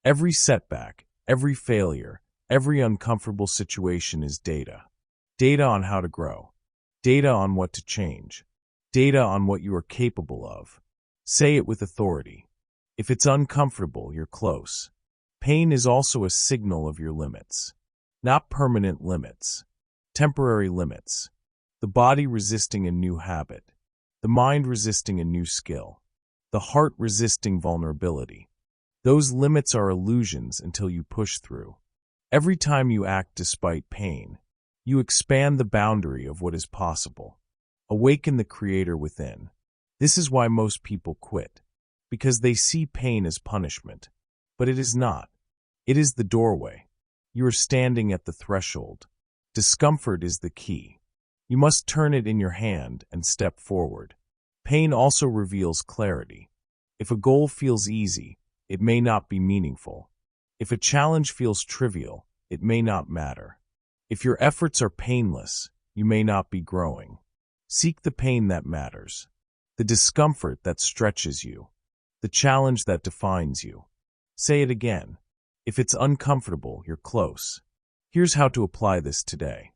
Every setback, every failure, every uncomfortable situation is data. Data on how to grow. Data on what to change. Data on what you are capable of. Say it with authority. If it's uncomfortable, you're close. Pain is also a signal of your limits. Not permanent limits. Temporary limits. The body resisting a new habit. The mind resisting a new skill. The heart resisting vulnerability. Those limits are illusions until you push through. Every time you act despite pain, you expand the boundary of what is possible. Awaken the creator within. This is why most people quit. Because they see pain as punishment. But it is not. It is the doorway. You are standing at the threshold. Discomfort is the key. You must turn it in your hand and step forward. Pain also reveals clarity. If a goal feels easy, it may not be meaningful. If a challenge feels trivial, it may not matter. If your efforts are painless, you may not be growing. Seek the pain that matters. The discomfort that stretches you. The challenge that defines you. Say it again. If it's uncomfortable, you're close. Here's how to apply this today.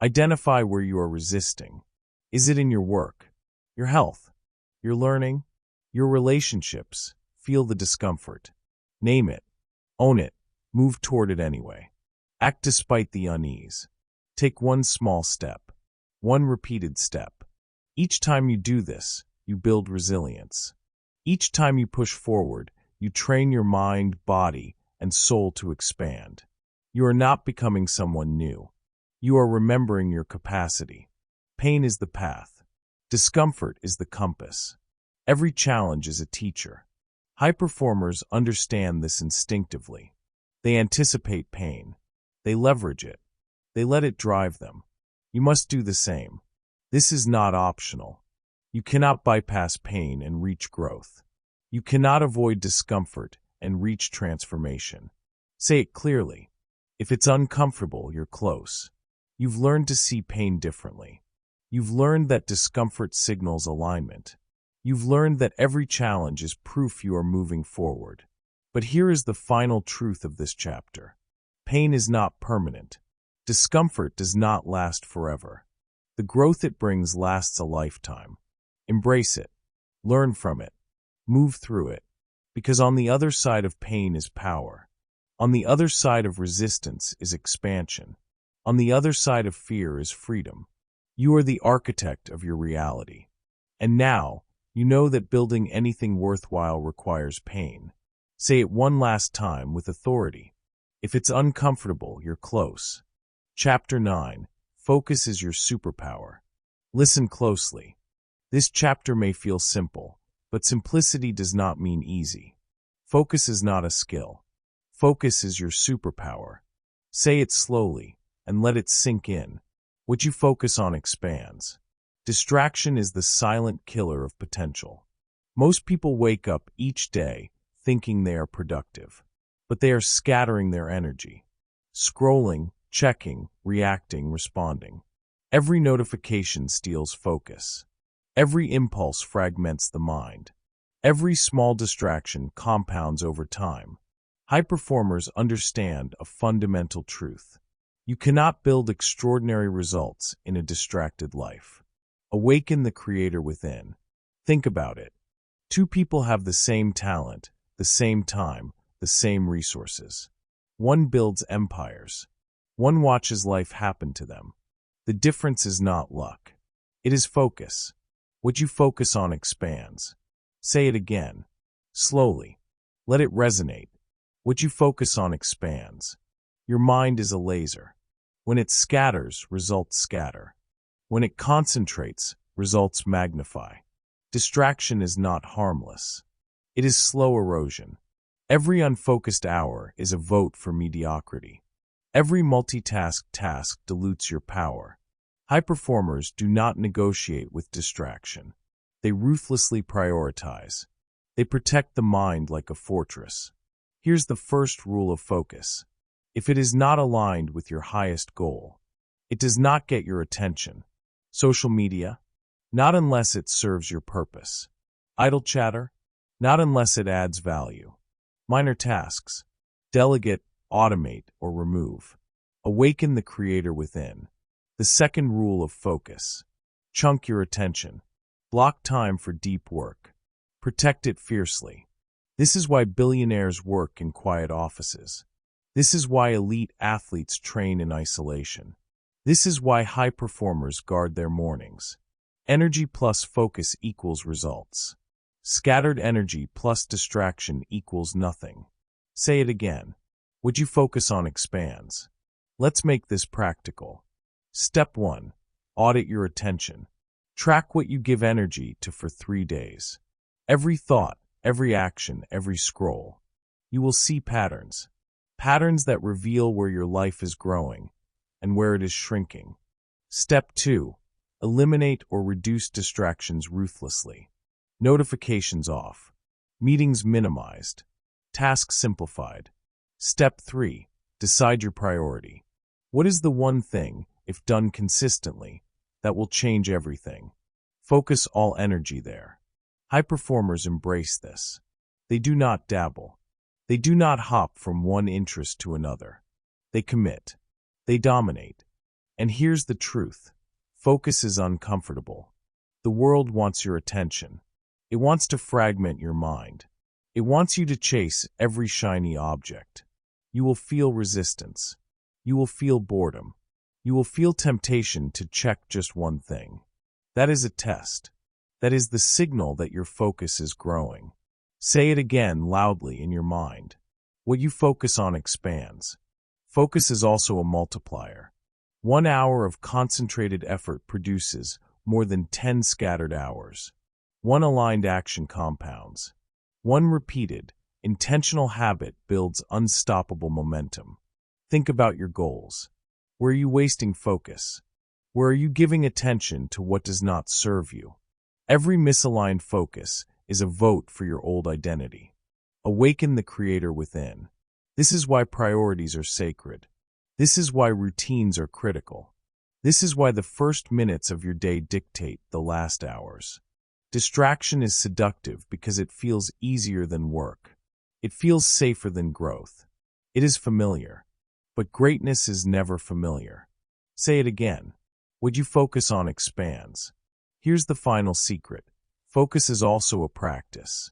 Identify where you are resisting. Is it in your work, your health, your learning, your relationships? Feel the discomfort. Name it. Own it. Move toward it anyway. Act despite the unease. Take one small step. One repeated step. Each time you do this, you build resilience. Each time you push forward, you train your mind, body, and soul to expand. You are not becoming someone new. You are remembering your capacity. Pain is the path. Discomfort is the compass. Every challenge is a teacher. High performers understand this instinctively. They anticipate pain. They leverage it. They let it drive them. You must do the same. This is not optional. You cannot bypass pain and reach growth. You cannot avoid discomfort and reach transformation. Say it clearly. If it's uncomfortable, you're close. You've learned to see pain differently. You've learned that discomfort signals alignment. You've learned that every challenge is proof you are moving forward. But here is the final truth of this chapter. Pain is not permanent. Discomfort does not last forever. The growth it brings lasts a lifetime. Embrace it. Learn from it. Move through it. Because on the other side of pain is power. On the other side of resistance is expansion. On the other side of fear is freedom. You are the architect of your reality. And now, you know that building anything worthwhile requires pain. Say it one last time with authority. If it's uncomfortable, you're close. Chapter 9. Focus is your superpower. Listen closely. This chapter may feel simple, but simplicity does not mean easy. Focus is not a skill. Focus is your superpower. Say it slowly, and let it sink in. What you focus on expands. Distraction is the silent killer of potential. Most people wake up each day thinking they are productive, but they are scattering their energy. Scrolling, checking, reacting, responding. Every notification steals focus. Every impulse fragments the mind. Every small distraction compounds over time. High performers understand a fundamental truth. You cannot build extraordinary results in a distracted life. Awaken the creator within. Think about it. Two people have the same talent, the same time, the same resources. One builds empires. One watches life happen to them. The difference is not luck. It is focus. What you focus on expands. Say it again. Slowly. Let it resonate. What you focus on expands. Your mind is a laser. When it scatters, results scatter. When it concentrates, results magnify. Distraction is not harmless. It is slow erosion. Every unfocused hour is a vote for mediocrity. Every multitask task dilutes your power. High performers do not negotiate with distraction. They ruthlessly prioritize. They protect the mind like a fortress. Here's the first rule of focus. If it is not aligned with your highest goal, it does not get your attention. Social media? Not unless it serves your purpose. Idle chatter? Not unless it adds value. Minor tasks? Delegate, automate, or remove. Awaken the creator within. The second rule of focus. Chunk your attention. Block time for deep work. Protect it fiercely. This is why billionaires work in quiet offices. This is why elite athletes train in isolation. This is why high performers guard their mornings. Energy plus focus equals results. Scattered energy plus distraction equals nothing. Say it again. What you focus on expands. Let's make this practical. Step 1. Audit your attention. Track what you give energy to for 3 days. Every thought, every action, every scroll. You will see patterns. Patterns that reveal where your life is growing and where it is shrinking. Step 2. Eliminate or reduce distractions ruthlessly. Notifications off. Meetings minimized. Tasks simplified. Step 3. Decide your priority. What is the one thing, if done consistently, that will change everything? Focus all energy there. High performers embrace this. They do not dabble. They do not hop from one interest to another. They commit. They dominate. And here's the truth. Focus is uncomfortable. The world wants your attention. It wants to fragment your mind. It wants you to chase every shiny object. You will feel resistance. You will feel boredom. You will feel temptation to check just one thing. That is a test. That is the signal that your focus is growing. Say it again loudly in your mind. What you focus on expands. Focus is also a multiplier. 1 hour of concentrated effort produces more than 10 scattered hours. 1 aligned action compounds. 1 repeated, intentional habit builds unstoppable momentum. Think about your goals. Where are you wasting focus? Where are you giving attention to what does not serve you? Every misaligned focus is a vote for your old identity. Awaken the creator within. This is why priorities are sacred. This is why routines are critical. This is why the first minutes of your day dictate the last hours. Distraction is seductive because it feels easier than work. It feels safer than growth. It is familiar. But greatness is never familiar. Say it again. What you focus on expands. Here's the final secret. Focus is also a practice.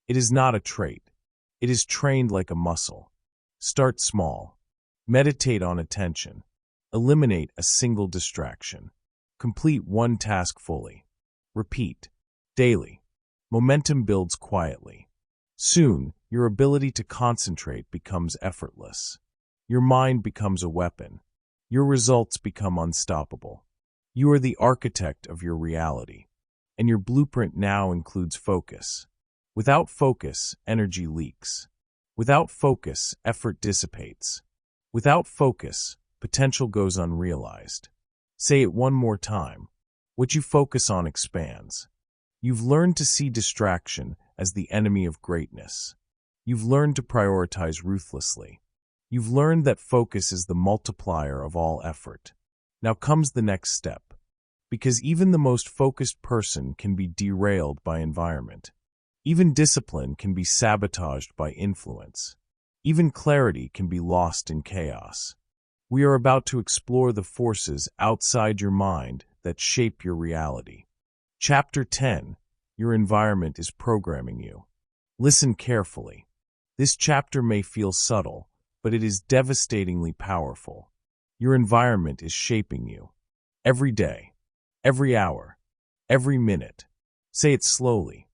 It is not a trait. It is trained like a muscle. Start small. Meditate on attention. Eliminate a single distraction. Complete one task fully. Repeat. Daily. Momentum builds quietly. Soon, your ability to concentrate becomes effortless. Your mind becomes a weapon. Your results become unstoppable. You are the architect of your reality, and your blueprint now includes focus. Without focus, energy leaks. Without focus, effort dissipates. Without focus, potential goes unrealized. Say it one more time. What you focus on expands. You've learned to see distraction as the enemy of greatness. You've learned to prioritize ruthlessly. You've learned that focus is the multiplier of all effort. Now comes the next step. Because even the most focused person can be derailed by environment. Even discipline can be sabotaged by influence. Even clarity can be lost in chaos. We are about to explore the forces outside your mind that shape your reality. Chapter 10. Your environment is programming you. Listen carefully. This chapter may feel subtle, but it is devastatingly powerful. Your environment is shaping you. Every day, every hour, every minute. Say it slowly.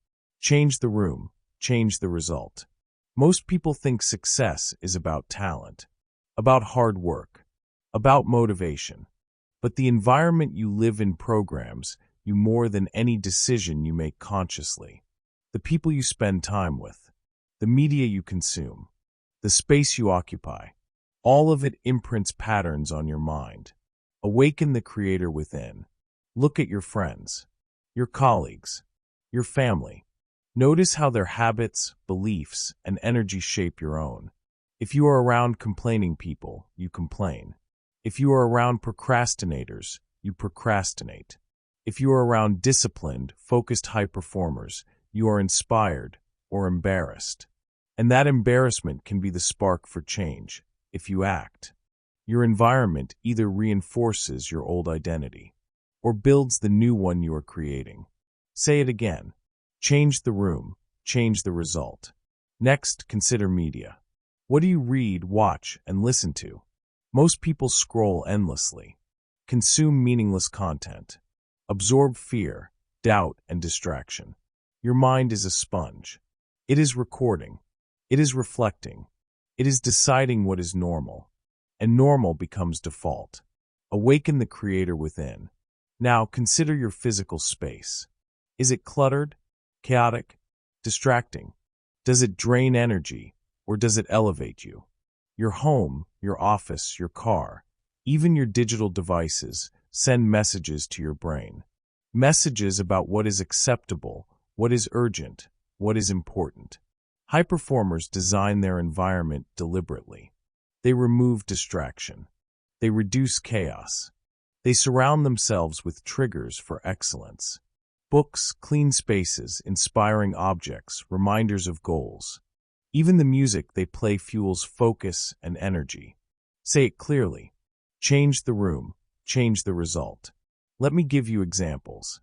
Change the room, change the result. Most people think success is about talent, about hard work, about motivation. But the environment you live in programs you more than any decision you make consciously. The people you spend time with, the media you consume, the space you occupy, all of it imprints patterns on your mind. Awaken the creator within. Look at your friends, your colleagues, your family. Notice how their habits, beliefs, and energy shape your own. If you are around complaining people, you complain. If you are around procrastinators, you procrastinate. If you are around disciplined, focused high performers, you are inspired or embarrassed. And that embarrassment can be the spark for change, if you act. Your environment either reinforces your old identity or builds the new one you are creating. Say it again. Change the room, change the result. Next, consider media. What do you read, watch, and listen to? Most people scroll endlessly, consume meaningless content, absorb fear, doubt, and distraction. Your mind is a sponge. It is recording. It is reflecting. It is deciding what is normal. And normal becomes default. Awaken the creator within. Now consider your physical space. Is it cluttered, chaotic, distracting? Does it drain energy, or does it elevate you? Your home, your office, your car, even your digital devices send messages to your brain. Messages about what is acceptable, what is urgent, what is important. High performers design their environment deliberately. They remove distraction. They reduce chaos. They surround themselves with triggers for excellence. Books, clean spaces, inspiring objects, reminders of goals. Even the music they play fuels focus and energy. Say it clearly. Change the room, change the result. Let me give you examples.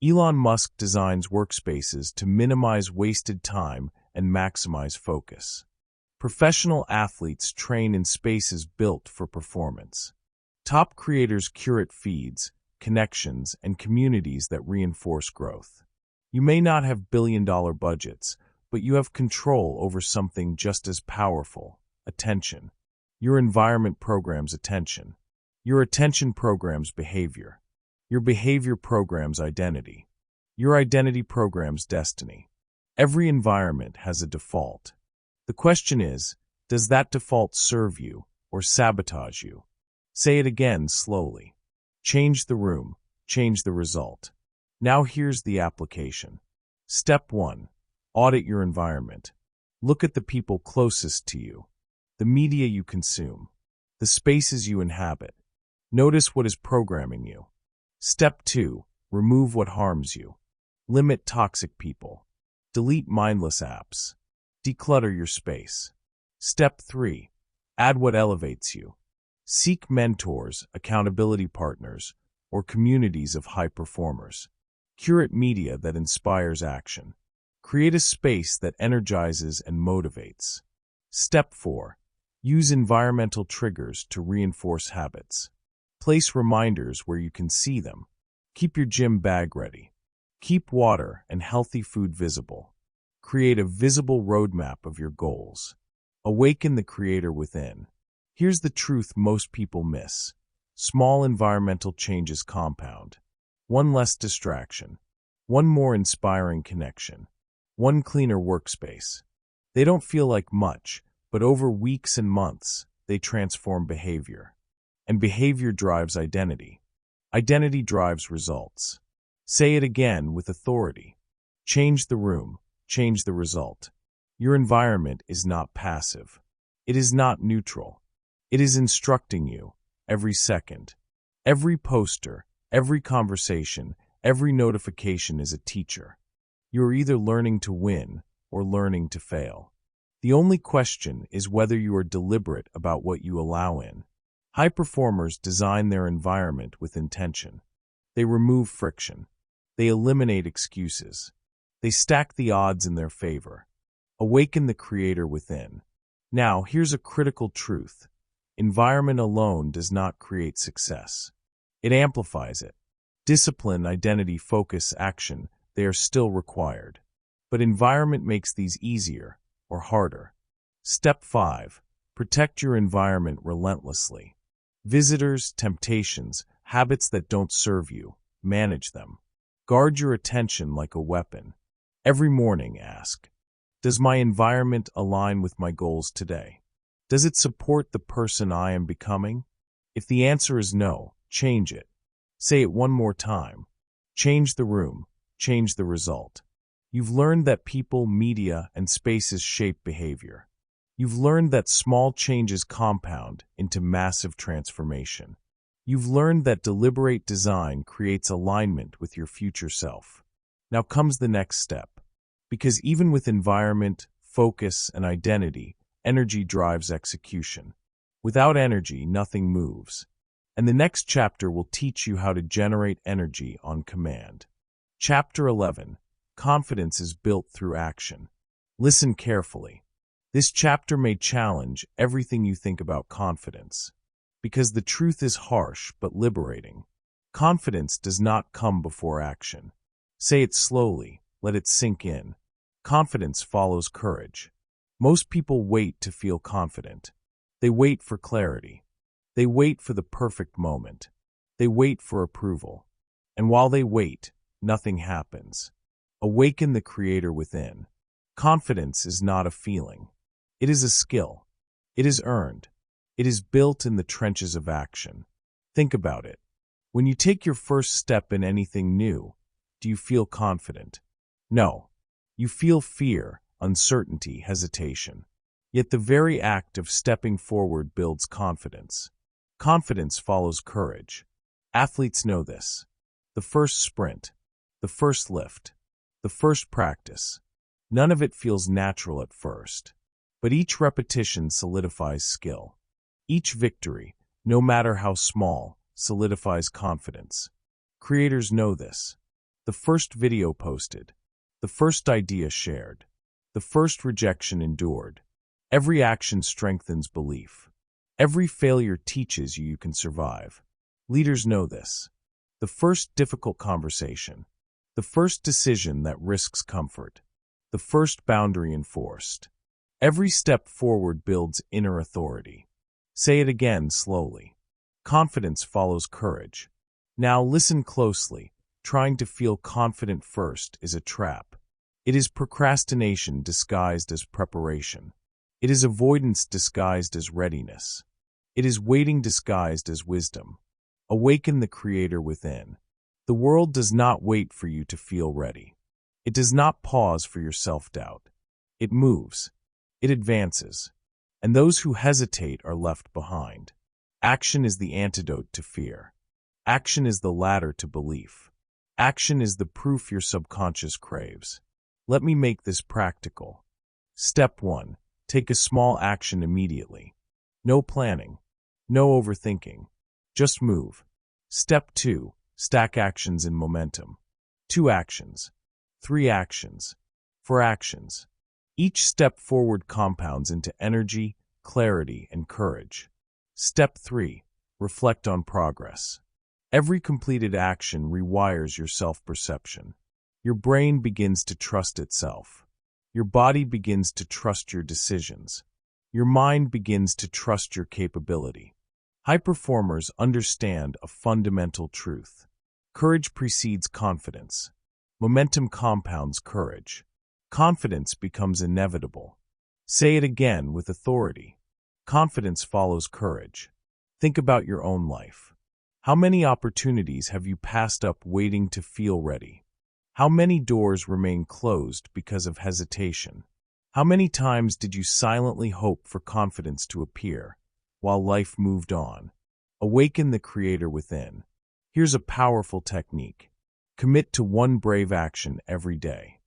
Elon Musk designs workspaces to minimize wasted time and maximize focus. Professional athletes train in spaces built for performance. Top creators curate feeds, connections, and communities that reinforce growth. You may not have billion-dollar budgets, but you have control over something just as powerful: attention. Your environment programs attention. Your attention programs behavior. Your behavior programs identity. Your identity programs destiny. Every environment has a default. The question is, does that default serve you or sabotage you? Say it again slowly. Change the room, change the result. Now here's the application. Step 1. Audit your environment. Look at the people closest to you, the media you consume, the spaces you inhabit. Notice what is programming you. Step 2. Remove what harms you. Limit toxic people. Delete mindless apps. Declutter your space. Step 3. Add what elevates you. Seek mentors, accountability partners, or communities of high performers. Curate media that inspires action. Create a space that energizes and motivates. Step 4. Use environmental triggers to reinforce habits. Place reminders where you can see them. Keep your gym bag ready. Keep water and healthy food visible. Create a visible roadmap of your goals. Awaken the creator within. Here's the truth most people miss. Small environmental changes compound. One less distraction. One more inspiring connection. One cleaner workspace. They don't feel like much, but over weeks and months, they transform behavior. And behavior drives identity. Identity drives results. Say it again with authority. Change the room, change the result. Your environment is not passive. It is not neutral. It is instructing you every second. Every poster, every conversation, every notification is a teacher. You are either learning to win or learning to fail. The only question is whether you are deliberate about what you allow in. High performers design their environment with intention. They remove friction. They eliminate excuses. They stack the odds in their favor. Awaken the creator within. Now, here's a critical truth. Environment alone does not create success. It amplifies it. Discipline, identity, focus, action, they are still required. But environment makes these easier or harder. Step 5. Protect your environment relentlessly. Visitors, temptations, habits that don't serve you, manage them. Guard your attention like a weapon. Every morning ask, does my environment align with my goals today? Does it support the person I am becoming? If the answer is no, change it. Say it one more time. Change the room, change the result. You've learned that people, media, and spaces shape behavior. You've learned that small changes compound into massive transformation. You've learned that deliberate design creates alignment with your future self. Now comes the next step. Because even with environment, focus, and identity, energy drives execution. Without energy, nothing moves. And the next chapter will teach you how to generate energy on command. Chapter 11. Confidence is built through action. Listen carefully. This chapter may challenge everything you think about confidence. Because the truth is harsh but liberating. Confidence does not come before action. Say it slowly, let it sink in. Confidence follows courage. Most people wait to feel confident. They wait for clarity. They wait for the perfect moment. They wait for approval. And while they wait, nothing happens. Awaken the creator within. Confidence is not a feeling. It is a skill. It is earned. It is built in the trenches of action. Think about it. When you take your first step in anything new, do you feel confident? No. You feel fear, uncertainty, hesitation. Yet the very act of stepping forward builds confidence. Confidence follows courage. Athletes know this. The first sprint, the first lift, the first practice. None of it feels natural at first. But each repetition solidifies skill. Each victory, no matter how small, solidifies confidence. Creators know this. The first video posted, the first idea shared, the first rejection endured. Every action strengthens belief. Every failure teaches you can survive. Leaders know this. The first difficult conversation, the first decision that risks comfort, the first boundary enforced. Every step forward builds inner authority. Say it again slowly. Confidence follows courage. Now listen closely. Trying to feel confident first is a trap. It is procrastination disguised as preparation. It is avoidance disguised as readiness. It is waiting disguised as wisdom. Awaken the creator within. The world does not wait for you to feel ready. It does not pause for your self-doubt. It moves. It advances. And those who hesitate are left behind. Action is the antidote to fear. Action is the ladder to belief. Action is the proof your subconscious craves. Let me make this practical. Step 1. Take a small action immediately. No planning. No overthinking. Just move. Step 2. Stack actions in momentum. 2 actions. 3 actions. 4 actions. Each step forward compounds into energy, clarity, and courage. Step 3. Reflect on progress. Every completed action rewires your self-perception. Your brain begins to trust itself. Your body begins to trust your decisions. Your mind begins to trust your capability. High performers understand a fundamental truth. Courage precedes confidence. Momentum compounds courage. Confidence becomes inevitable. Say it again with authority. Confidence follows courage. Think about your own life. How many opportunities have you passed up waiting to feel ready? How many doors remain closed because of hesitation? How many times did you silently hope for confidence to appear, while life moved on? Awaken the creator within. Here's a powerful technique. Commit to one brave action every day.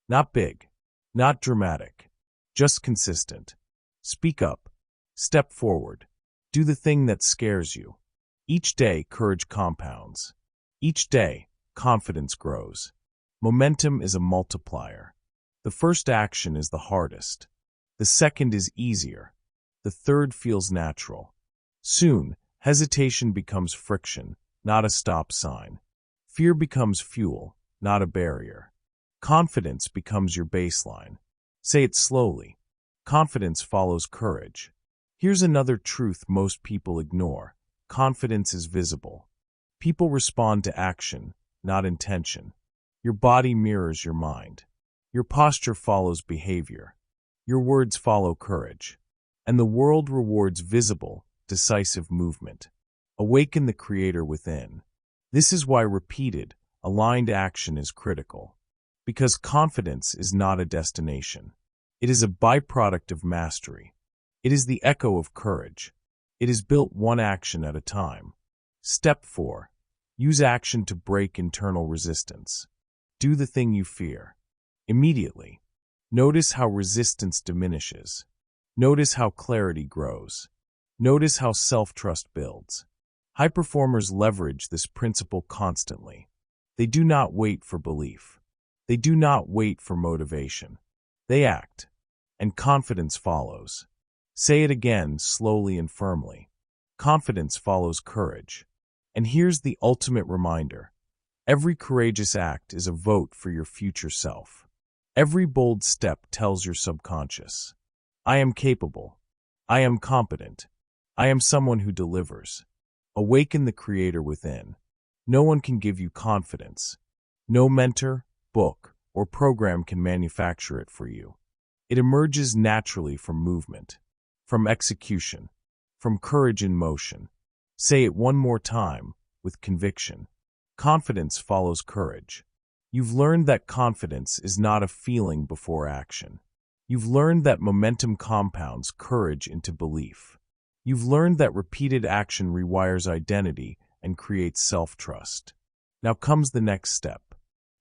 Not big, not dramatic, just consistent. Speak up. Step forward. Do the thing that scares you. Each day, courage compounds. Each day, confidence grows. Momentum is a multiplier. The first action is the hardest. The second is easier. The third feels natural. Soon, hesitation becomes friction, not a stop sign. Fear becomes fuel, not a barrier. Confidence becomes your baseline. Say it slowly. Confidence follows courage. Here's another truth most people ignore. Confidence is visible. People respond to action, not intention. Your body mirrors your mind. Your posture follows behavior. Your words follow courage. And the world rewards visible, decisive movement. Awaken the creator within. This is why repeated, aligned action is critical. Because confidence is not a destination. It is a byproduct of mastery. It is the echo of courage. It is built one action at a time. Step 4. Use action to break internal resistance. Do the thing you fear. Immediately. Notice how resistance diminishes. Notice how clarity grows. Notice how self-trust builds. High performers leverage this principle constantly. They do not wait for belief. They do not wait for motivation. They act, and confidence follows. Say it again slowly and firmly. Confidence follows courage. And here's the ultimate reminder. Every courageous act is a vote for your future self. Every bold step tells your subconscious, I am capable. I am competent. I am someone who delivers. Awaken the creator within. No one can give you confidence. No mentor, book, or program can manufacture it for you. It emerges naturally from movement, from execution, from courage in motion. Say it one more time, with conviction. Confidence follows courage. You've learned that confidence is not a feeling before action. You've learned that momentum compounds courage into belief. You've learned that repeated action rewires identity and creates self-trust. Now comes the next step.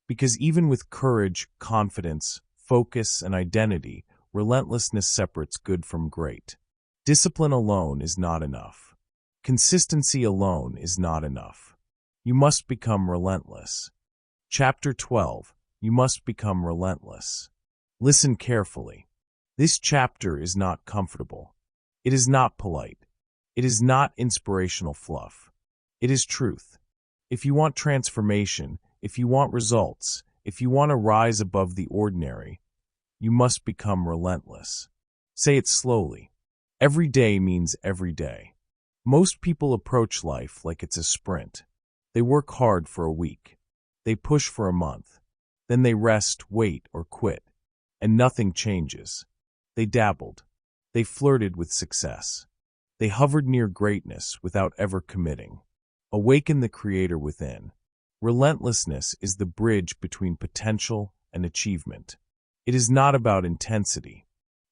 Because even with courage, confidence, focus, and identity, relentlessness separates good from great. Discipline alone is not enough. Consistency alone is not enough. You must become relentless. Chapter 12. You must become relentless. Listen carefully. This chapter is not comfortable. It is not polite. It is not inspirational fluff. It is truth. If you want transformation, if you want results, if you want to rise above the ordinary, you must become relentless. Say it slowly. Every day means every day. Most people approach life like it's a sprint. They work hard for a week. They push for a month. Then they rest, wait, or quit. And nothing changes. They dabbled. They flirted with success. They hovered near greatness without ever committing. Awaken the creator within. Relentlessness is the bridge between potential and achievement. It is not about intensity.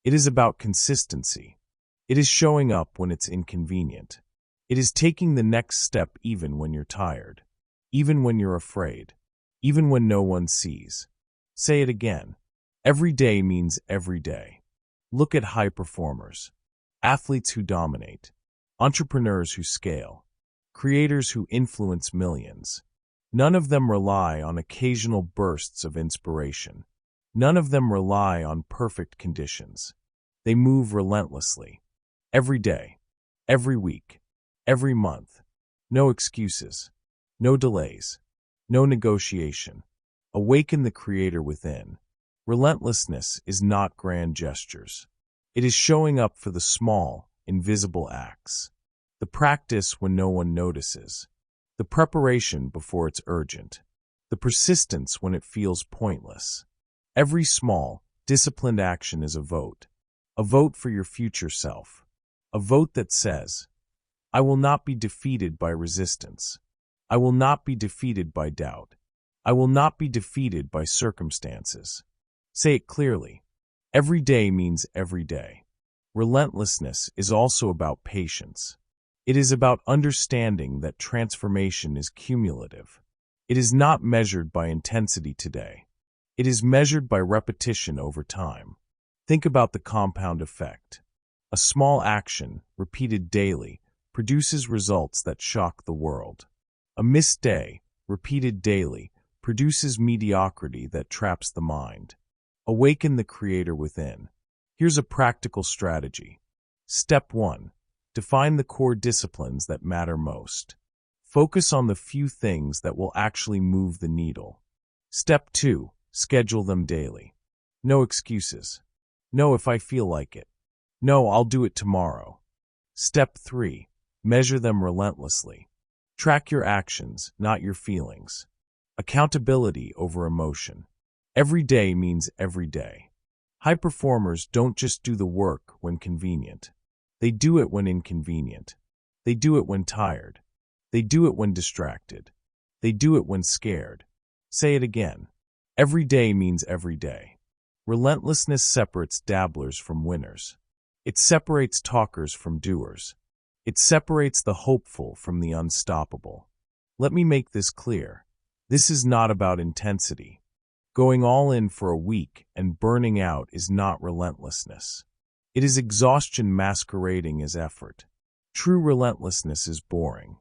It is about consistency. It is showing up when it's inconvenient. It is taking the next step even when you're tired, even when you're afraid, even when no one sees. Say it again. Every day means every day. Look at high performers, athletes who dominate, entrepreneurs who scale, creators who influence millions. None of them rely on occasional bursts of inspiration. None of them rely on perfect conditions. They move relentlessly. Every day, every week, every month. No excuses, no delays, no negotiation. Awaken the creator within. Relentlessness is not grand gestures. It is showing up for the small, invisible acts. The practice when no one notices. The preparation before it's urgent. The persistence when it feels pointless. Every small, disciplined action is a vote. A vote for your future self. A vote that says, I will not be defeated by resistance. I will not be defeated by doubt. I will not be defeated by circumstances. Say it clearly. Every day means every day. Relentlessness is also about patience. It is about understanding that transformation is cumulative. It is not measured by intensity today. It is measured by repetition over time. Think about the compound effect. A small action, repeated daily, produces results that shock the world. A missed day, repeated daily, produces mediocrity that traps the mind. Awaken the creator within. Here's a practical strategy. Step 1. Define the core disciplines that matter most. Focus on the few things that will actually move the needle. Step 2. Schedule them daily. No excuses. No, if I feel like it. No, I'll do it tomorrow. Step 3. Measure them relentlessly. Track your actions, not your feelings. Accountability over emotion. Every day means every day. High performers don't just do the work when convenient. They do it when inconvenient. They do it when tired. They do it when distracted. They do it when scared. Say it again. Every day means every day. Relentlessness separates dabblers from winners. It separates talkers from doers. It separates the hopeful from the unstoppable. Let me make this clear. This is not about intensity. Going all in for a week and burning out is not relentlessness. It is exhaustion masquerading as effort. True relentlessness is boring.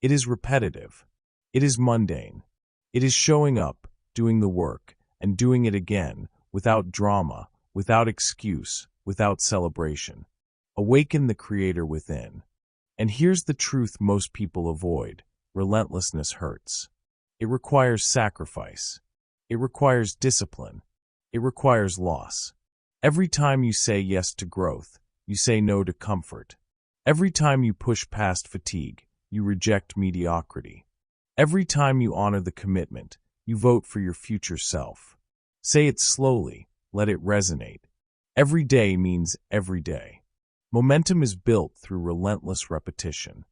It is repetitive. It is mundane. It is showing up, doing the work, and doing it again, without drama, without excuse, without celebration. Awaken the creator within. And here's the truth most people avoid. Relentlessness hurts. It requires sacrifice. It requires discipline. It requires loss. Every time you say yes to growth, you say no to comfort. Every time you push past fatigue, you reject mediocrity. Every time you honor the commitment, you vote for your future self. Say it slowly, let it resonate. Every day means every day. Momentum is built through relentless repetition.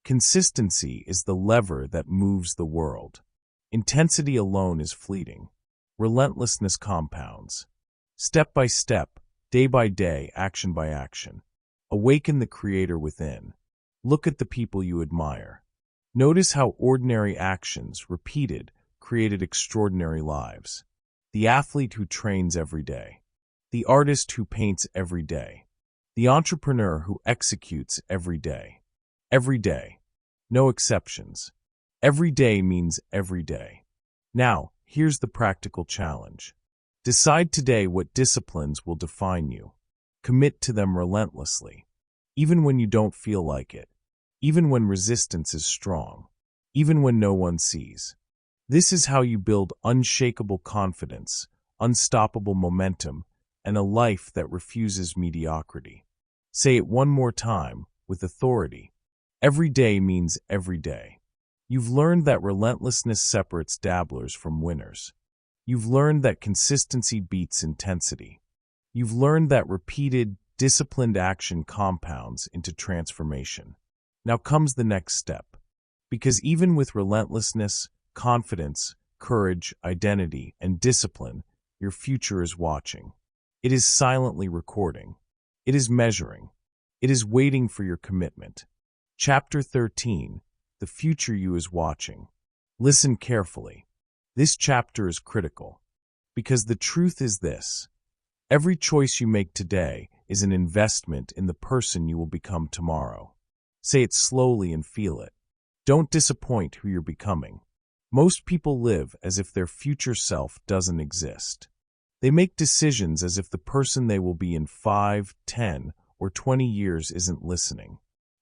Consistency is the lever that moves the world. Intensity alone is fleeting. Relentlessness compounds. Step by step, day by day, action by action. Awaken the creator within. Look at the people you admire. Notice how ordinary actions, repeated, created extraordinary lives. The athlete who trains every day. The artist who paints every day. The entrepreneur who executes every day. Every day. No exceptions. Every day means every day. Now, here's the practical challenge. Decide today what disciplines will define you. Commit to them relentlessly. Even when you don't feel like it. Even when resistance is strong. Even when no one sees. This is how you build unshakable confidence, unstoppable momentum, and a life that refuses mediocrity. Say it one more time, with authority. Every day means every day. You've learned that relentlessness separates dabblers from winners. You've learned that consistency beats intensity. You've learned that repeated, disciplined action compounds into transformation. Now comes the next step. Because even with relentlessness, confidence, courage, identity, and discipline, your future is watching. It is silently recording. It is measuring. It is waiting for your commitment. Chapter 13. The future you is watching. Listen carefully. This chapter is critical. Because the truth is this. Every choice you make today is an investment in the person you will become tomorrow. Say it slowly and feel it. Don't disappoint who you're becoming. Most people live as if their future self doesn't exist. They make decisions as if the person they will be in 5, 10, or 20 years isn't listening.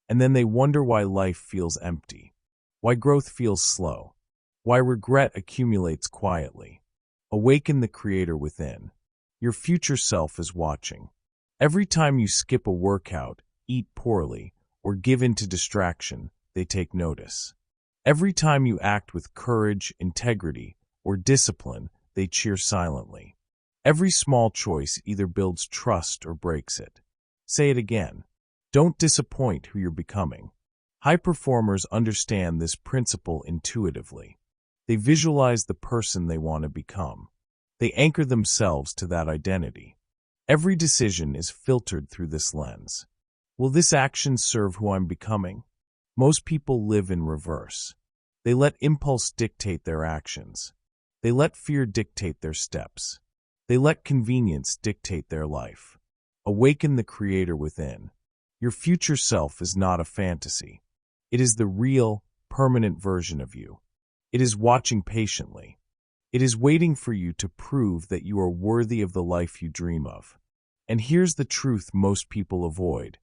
And then they wonder why life feels empty, why growth feels slow, why regret accumulates quietly. Awaken the creator within. Your future self is watching. Every time you skip a workout, eat poorly, or give in to distraction, they take notice. Every time you act with courage, integrity, or discipline, they cheer silently. Every small choice either builds trust or breaks it. Say it again. Don't disappoint who you're becoming. High performers understand this principle intuitively. They visualize the person they want to become. They anchor themselves to that identity. Every decision is filtered through this lens. Will this action serve who I'm becoming? Most people live in reverse. They let impulse dictate their actions. They let fear dictate their steps. They let convenience dictate their life. Awaken the creator within. Your future self is not a fantasy. It is the real, permanent version of you. It is watching patiently. It is waiting for you to prove that you are worthy of the life you dream of. And here's the truth most people avoid.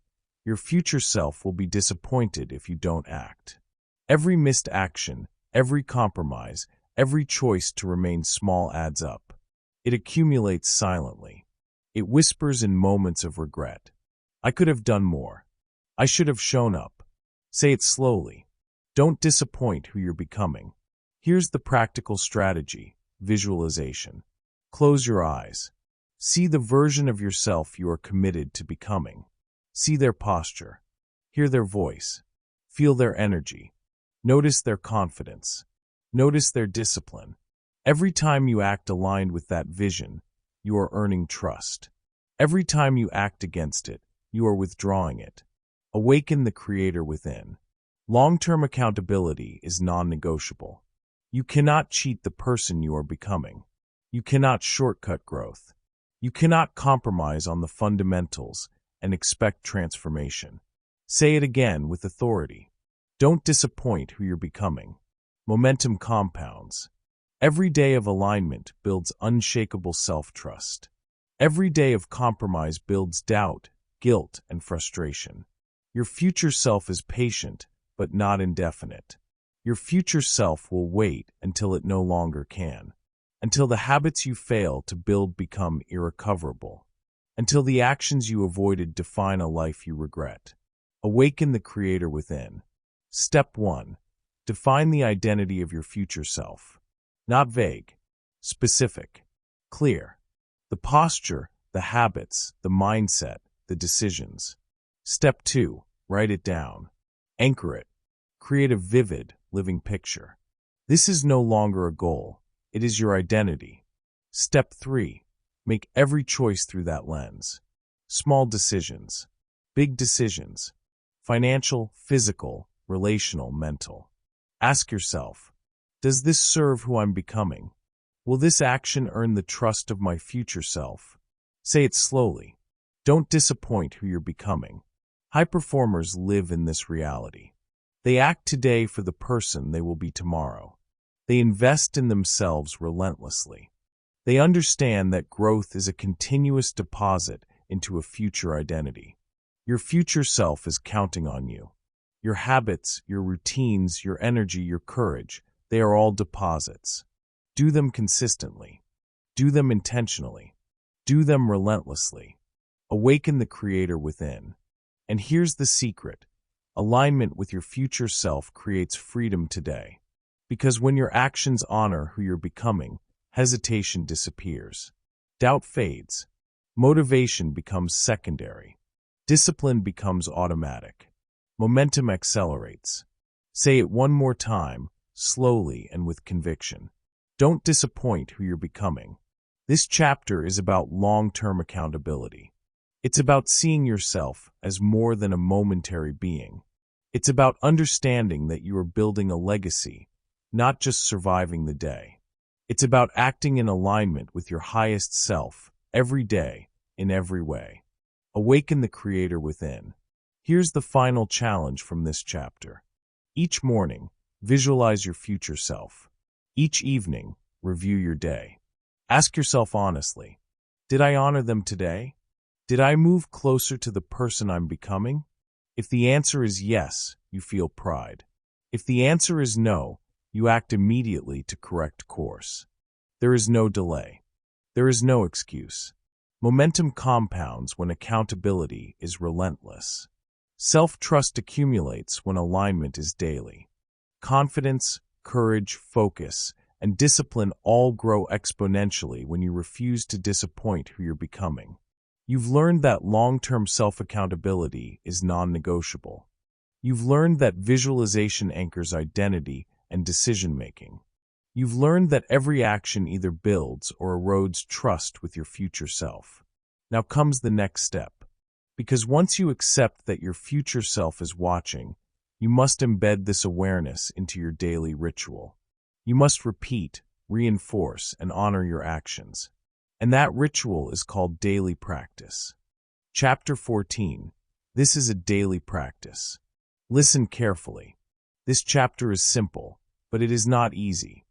Your future self will be disappointed if you don't act. Every missed action, every compromise, every choice to remain small adds up. It accumulates silently. It whispers in moments of regret. I could have done more. I should have shown up. Say it slowly. Don't disappoint who you're becoming. Here's the practical strategy: visualization. Close your eyes. See the version of yourself you are committed to becoming. See their posture. Hear their voice. Feel their energy. Notice their confidence. Notice their discipline. Every time you act aligned with that vision, you are earning trust. Every time you act against it, you are withdrawing it. Awaken the creator within. Long-term accountability is non-negotiable. You cannot cheat the person you are becoming. You cannot shortcut growth. You cannot compromise on the fundamentals and expect transformation. Say it again with authority. Don't disappoint who you're becoming. Momentum compounds. Every day of alignment builds unshakable self-trust. Every day of compromise builds doubt, guilt, and frustration. Your future self is patient, but not indefinite. Your future self will wait until it no longer can. Until the habits you fail to build become irrecoverable. Until the actions you avoided define a life you regret. Awaken the creator within. Step 1. Define the identity of your future self. Not vague. Specific. Clear. The posture, the habits, the mindset, the decisions. Step 2. Write it down. Anchor it. Create a vivid, living picture. This is no longer a goal. It is your identity. Step 3. Make every choice through that lens. Small decisions. Big decisions. Financial, physical, relational, mental. Ask yourself, does this serve who I'm becoming? Will this action earn the trust of my future self? Say it slowly. Don't disappoint who you're becoming. High performers live in this reality. They act today for the person they will be tomorrow. They invest in themselves relentlessly. They understand that growth is a continuous deposit into a future identity. Your future self is counting on you. Your habits, your routines, your energy, your courage, they are all deposits. Do them consistently. Do them intentionally. Do them relentlessly. Awaken the creator within. And here's the secret. Alignment with your future self creates freedom today. Because when your actions honor who you're becoming, hesitation disappears. Doubt fades. Motivation becomes secondary. Discipline becomes automatic. Momentum accelerates. Say it one more time, slowly and with conviction. Don't disappoint who you're becoming. This chapter is about long-term accountability. It's about seeing yourself as more than a momentary being. It's about understanding that you are building a legacy, not just surviving the day. It's about acting in alignment with your highest self, every day, in every way. Awaken the creator within. Here's the final challenge from this chapter. Each morning, visualize your future self. Each evening, review your day. Ask yourself honestly, did I honor them today? Did I move closer to the person I'm becoming? If the answer is yes, you feel pride. If the answer is no, you act immediately to correct course. There is no delay. There is no excuse. Momentum compounds when accountability is relentless. Self-trust accumulates when alignment is daily. Confidence, courage, focus, and discipline all grow exponentially when you refuse to disappoint who you're becoming. You've learned that long-term self-accountability is non-negotiable. You've learned that visualization anchors identity and decision-making. You've learned that every action either builds or erodes trust with your future self. Now comes the next step. Because once you accept that your future self is watching, you must embed this awareness into your daily ritual. You must repeat, reinforce, and honor your actions. And that ritual is called daily practice. Chapter 14. This is a daily practice. Listen carefully. This chapter is simple, but it is not easy.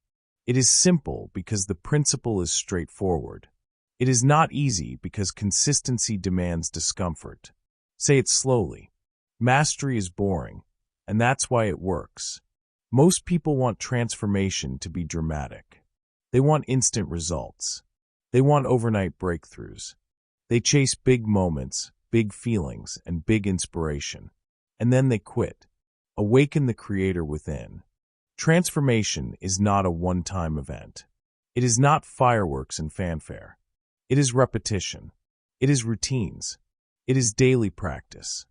It is simple because the principle is straightforward. It is not easy because consistency demands discomfort. Say it slowly. Mastery is boring, and that's why it works. Most people want transformation to be dramatic. They want instant results. They want overnight breakthroughs. They chase big moments, big feelings, and big inspiration. And then they quit. Awaken the creator within. Transformation is not a one-time event. It is not fireworks and fanfare. It is repetition. It is routines. It is daily practice.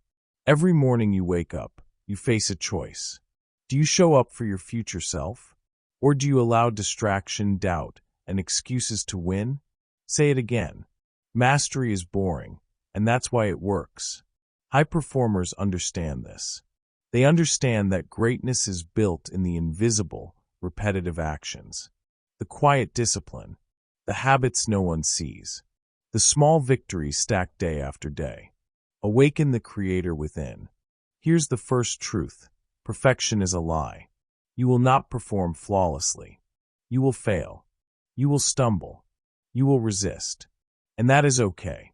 Every morning you wake up, you face a choice. Do you show up for your future self? Or do you allow distraction, doubt, and excuses to win? Say it again. Mastery is boring, and that's why it works. High performers understand this. They understand that greatness is built in the invisible, repetitive actions. The quiet discipline, the habits no one sees, the small victories stacked day after day. Awaken the creator within. Here's the first truth. Perfection is a lie. You will not perform flawlessly. You will fail. You will stumble. You will resist. And that is okay.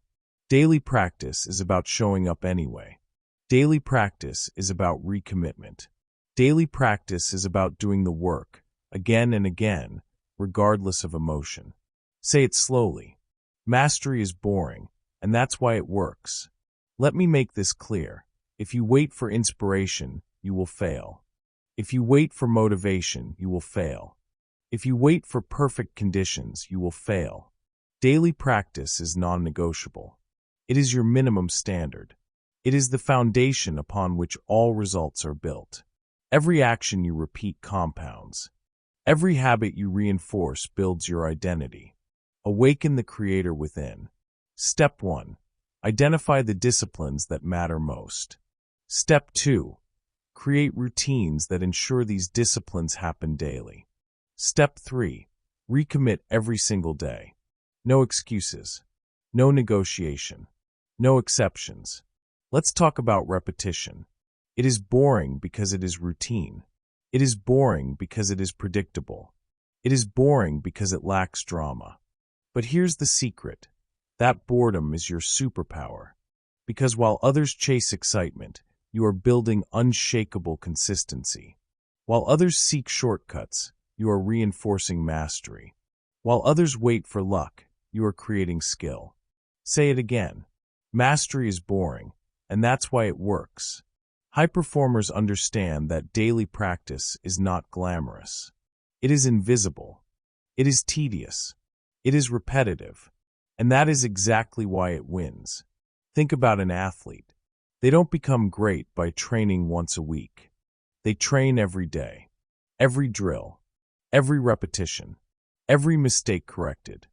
Daily practice is about showing up anyway. Daily practice is about recommitment. Daily practice is about doing the work, again and again, regardless of emotion. Say it slowly. Mastery is boring, and that's why it works. Let me make this clear. If you wait for inspiration, you will fail. If you wait for motivation, you will fail. If you wait for perfect conditions, you will fail. Daily practice is non-negotiable. It is your minimum standard. It is the foundation upon which all results are built. Every action you repeat compounds. Every habit you reinforce builds your identity. Awaken the creator within. Step 1. Identify the disciplines that matter most. Step 2. Create routines that ensure these disciplines happen daily. Step 3. Recommit every single day. No excuses. No negotiation. No exceptions. Let's talk about repetition. It is boring because it is routine. It is boring because it is predictable. It is boring because it lacks drama. But here's the secret. That boredom is your superpower. Because while others chase excitement, you are building unshakable consistency. While others seek shortcuts, you are reinforcing mastery. While others wait for luck, you are creating skill. Say it again. Mastery is boring, and that's why it works. High performers understand that daily practice is not glamorous. It is invisible. It is tedious. It is repetitive. And that is exactly why it wins. Think about an athlete. They don't become great by training once a week. They train every day, every drill, every repetition, every mistake corrected,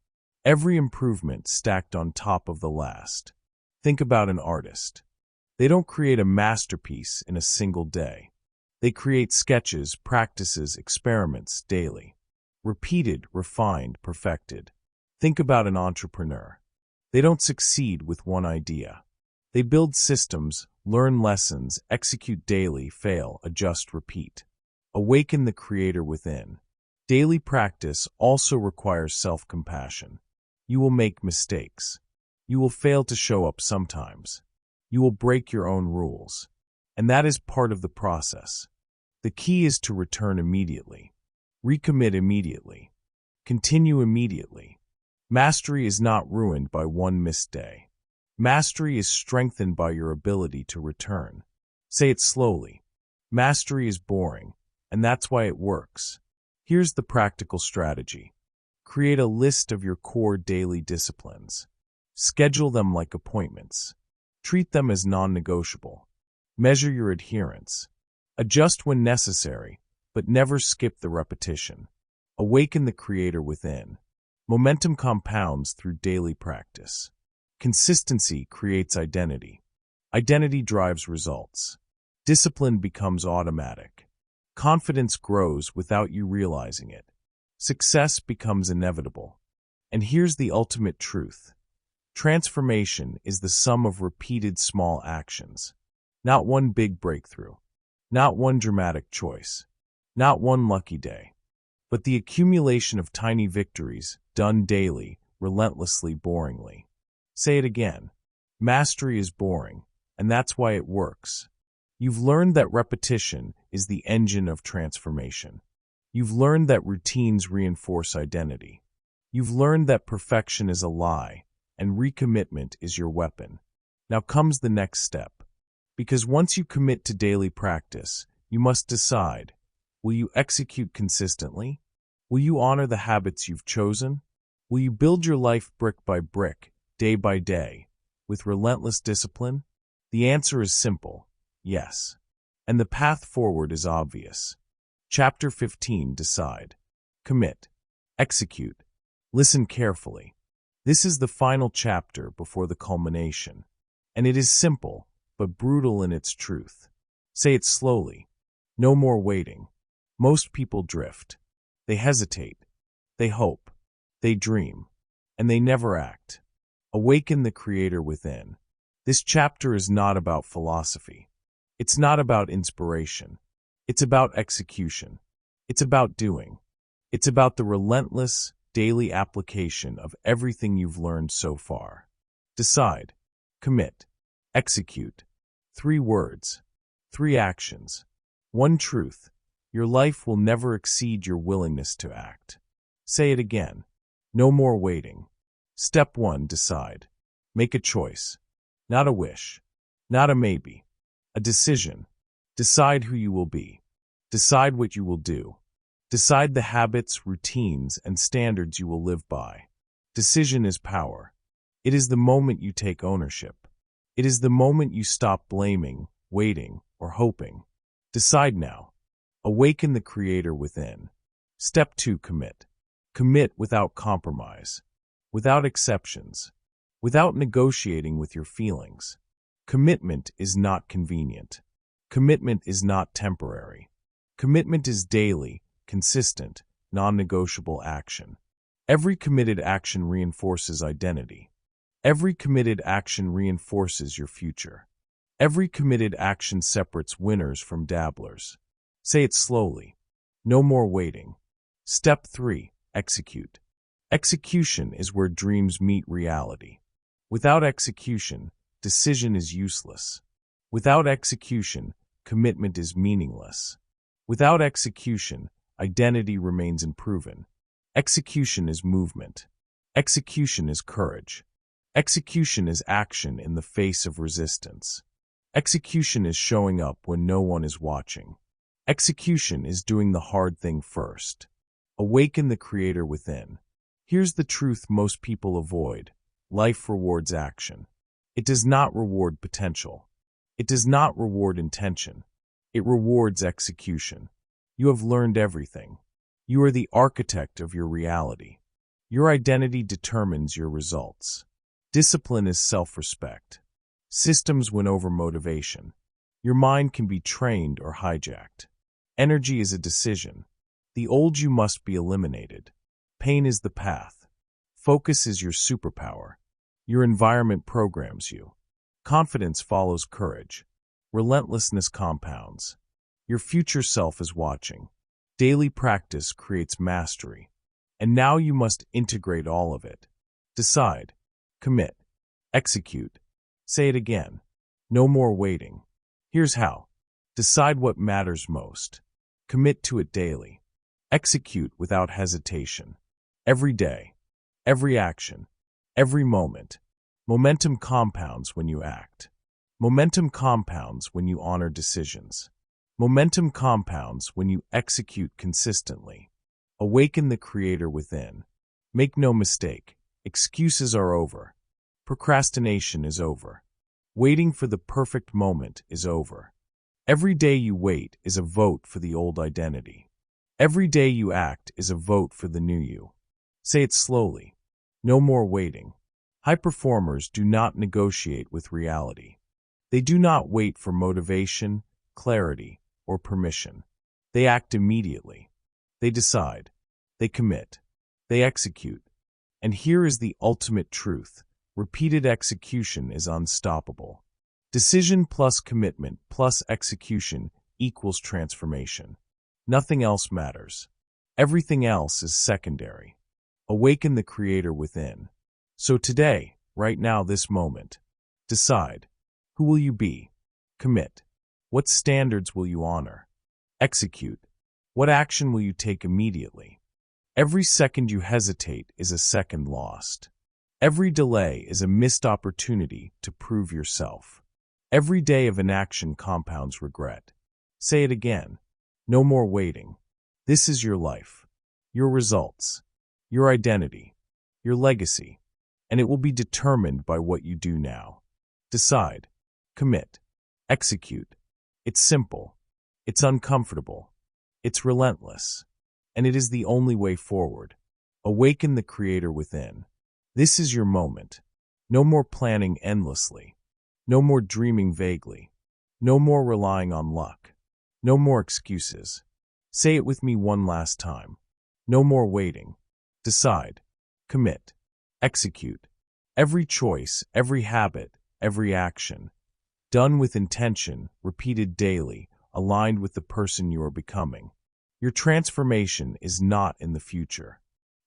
every improvement stacked on top of the last. Think about an artist. They don't create a masterpiece in a single day. They create sketches, practices, experiments daily. Repeated, refined, perfected. Think about an entrepreneur. They don't succeed with one idea. They build systems, learn lessons, execute daily, fail, adjust, repeat. Awaken the creator within. Daily practice also requires self-compassion. You will make mistakes. You will fail to show up sometimes. You will break your own rules. And that is part of the process. The key is to return immediately. Recommit immediately. Continue immediately. Mastery is not ruined by one missed day. Mastery is strengthened by your ability to return. Say it slowly. Mastery is boring, and that's why it works. Here's the practical strategy. Create a list of your core daily disciplines. Schedule them like appointments. Treat them as non-negotiable. Measure your adherence. Adjust when necessary, but never skip the repetition. Awaken the creator within. Momentum compounds through daily practice. Consistency creates identity. Identity drives results. Discipline becomes automatic. Confidence grows without you realizing it. Success becomes inevitable. And here's the ultimate truth. Transformation is the sum of repeated small actions. Not one big breakthrough. Not one dramatic choice. Not one lucky day. But the accumulation of tiny victories, done daily, relentlessly, boringly. Say it again. Mastery is boring, and that's why it works. You've learned that repetition is the engine of transformation. You've learned that routines reinforce identity. You've learned that perfection is a lie, and recommitment is your weapon. Now comes the next step. Because once you commit to daily practice, you must decide, will you execute consistently? Will you honor the habits you've chosen? Will you build your life brick by brick, day by day, with relentless discipline? The answer is simple, yes. And the path forward is obvious. Chapter 15, Decide. Commit. Execute. Listen carefully. This is the final chapter before the culmination. And it is simple, but brutal in its truth. Say it slowly. No more waiting. Most people drift. They hesitate. They hope. They dream. And they never act. Awaken the creator within. This chapter is not about philosophy. It's not about inspiration. It's about execution. It's about doing. It's about the relentless, daily application of everything you've learned so far. Decide. Commit. Execute. 3 words. 3 actions. 1 truth. Your life will never exceed your willingness to act. Say it again. No more waiting. Step 1, decide. Make a choice. Not a wish. Not a maybe. A decision. Decide who you will be. Decide what you will do. Decide the habits, routines, and standards you will live by. Decision is power. It is the moment you take ownership. It is the moment you stop blaming, waiting, or hoping. Decide now. Awaken the creator within. Step 2, commit. Commit without compromise, without exceptions, without negotiating with your feelings. Commitment is not convenient. Commitment is not temporary. Commitment is daily, consistent, non-negotiable action. Every committed action reinforces identity. Every committed action reinforces your future. Every committed action separates winners from dabblers. Say it slowly. No more waiting. Step 3, execute. Execution is where dreams meet reality. Without execution, decision is useless. Without execution, commitment is meaningless. Without execution, identity remains unproven. Execution is movement. Execution is courage. Execution is action in the face of resistance. Execution is showing up when no one is watching. Execution is doing the hard thing first. Awaken the creator within. Here's the truth most people avoid. Life rewards action. It does not reward potential. It does not reward intention. It rewards execution. You have learned everything. You are the architect of your reality. Your identity determines your results. Discipline is self-respect. Systems win over motivation. Your mind can be trained or hijacked. Energy is a decision. The old you must be eliminated. Pain is the path. Focus is your superpower. Your environment programs you. Confidence follows courage. Relentlessness compounds. Your future self is watching. Daily practice creates mastery. And now you must integrate all of it. Decide. Commit. Execute. Say it again. No more waiting. Here's how. Decide what matters most. Commit to it daily. Execute without hesitation. Every day. Every action. Every moment. Momentum compounds when you act. Momentum compounds when you honor decisions. Momentum compounds when you execute consistently. Awaken the creator within. Make no mistake, excuses are over. Procrastination is over. Waiting for the perfect moment is over. Every day you wait is a vote for the old identity. Every day you act is a vote for the new you. Say it slowly. No more waiting. High performers do not negotiate with reality. They do not wait for motivation, clarity, or permission. They act immediately. They decide. They commit. They execute. And here is the ultimate truth. Repeated execution is unstoppable. Decision plus commitment plus execution equals transformation. Nothing else matters. Everything else is secondary. Awaken the creator within. So today, right now, this moment, decide. Who will you be? Commit. What standards will you honor? Execute. What action will you take immediately? Every second you hesitate is a second lost. Every delay is a missed opportunity to prove yourself. Every day of inaction compounds regret. Say it again. No more waiting. This is your life, your results, your identity, your legacy, and it will be determined by what you do now. Decide. Commit. Execute. It's simple. It's uncomfortable. It's relentless. And it is the only way forward. Awaken the creator within. This is your moment. No more planning endlessly. No more dreaming vaguely. No more relying on luck. No more excuses. Say it with me one last time. No more waiting. Decide. Commit. Execute. Every choice, every habit, every action. Done with intention, repeated daily, aligned with the person you are becoming. Your transformation is not in the future.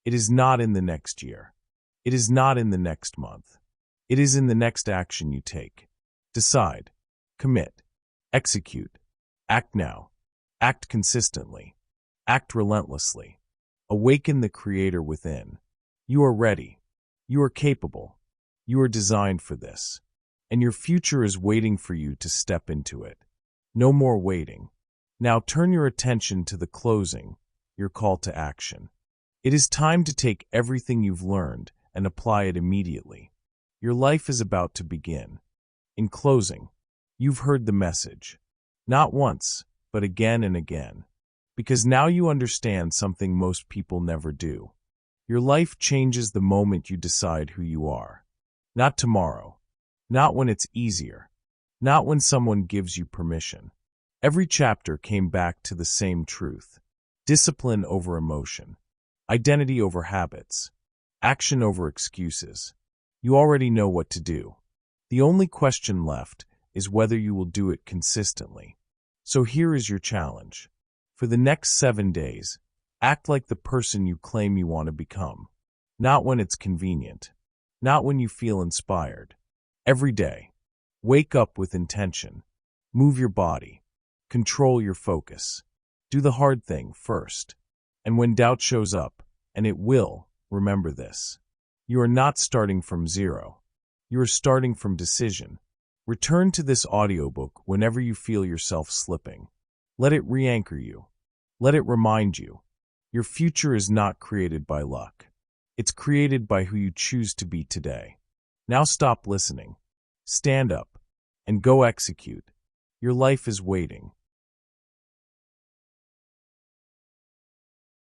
It is not in the next year. It is not in the next month. It is in the next action you take. Decide. Commit. Execute. Act now. Act consistently. Act relentlessly. Awaken the creator within. You are ready. You are capable. You are designed for this. And your future is waiting for you to step into it. No more waiting. Now turn your attention to the closing, your call to action. It is time to take everything you've learned and apply it immediately. Your life is about to begin. In closing, you've heard the message. Not once, but again and again. Because now you understand something most people never do. Your life changes the moment you decide who you are. Not tomorrow. Not when it's easier. Not when someone gives you permission. Every chapter came back to the same truth. Discipline over emotion. Identity over habits. Action over excuses. You already know what to do. The only question left is whether you will do it consistently. So here is your challenge. For the next 7 days, act like the person you claim you want to become. Not when it's convenient. Not when you feel inspired. Every day. Wake up with intention. Move your body. Control your focus. Do the hard thing first. And when doubt shows up, and it will, remember this. You are not starting from zero. You are starting from decision. Return to this audiobook whenever you feel yourself slipping. Let it re-anchor you. Let it remind you. Your future is not created by luck. It's created by who you choose to be today. Now stop listening. Stand up and go execute. Your life is waiting.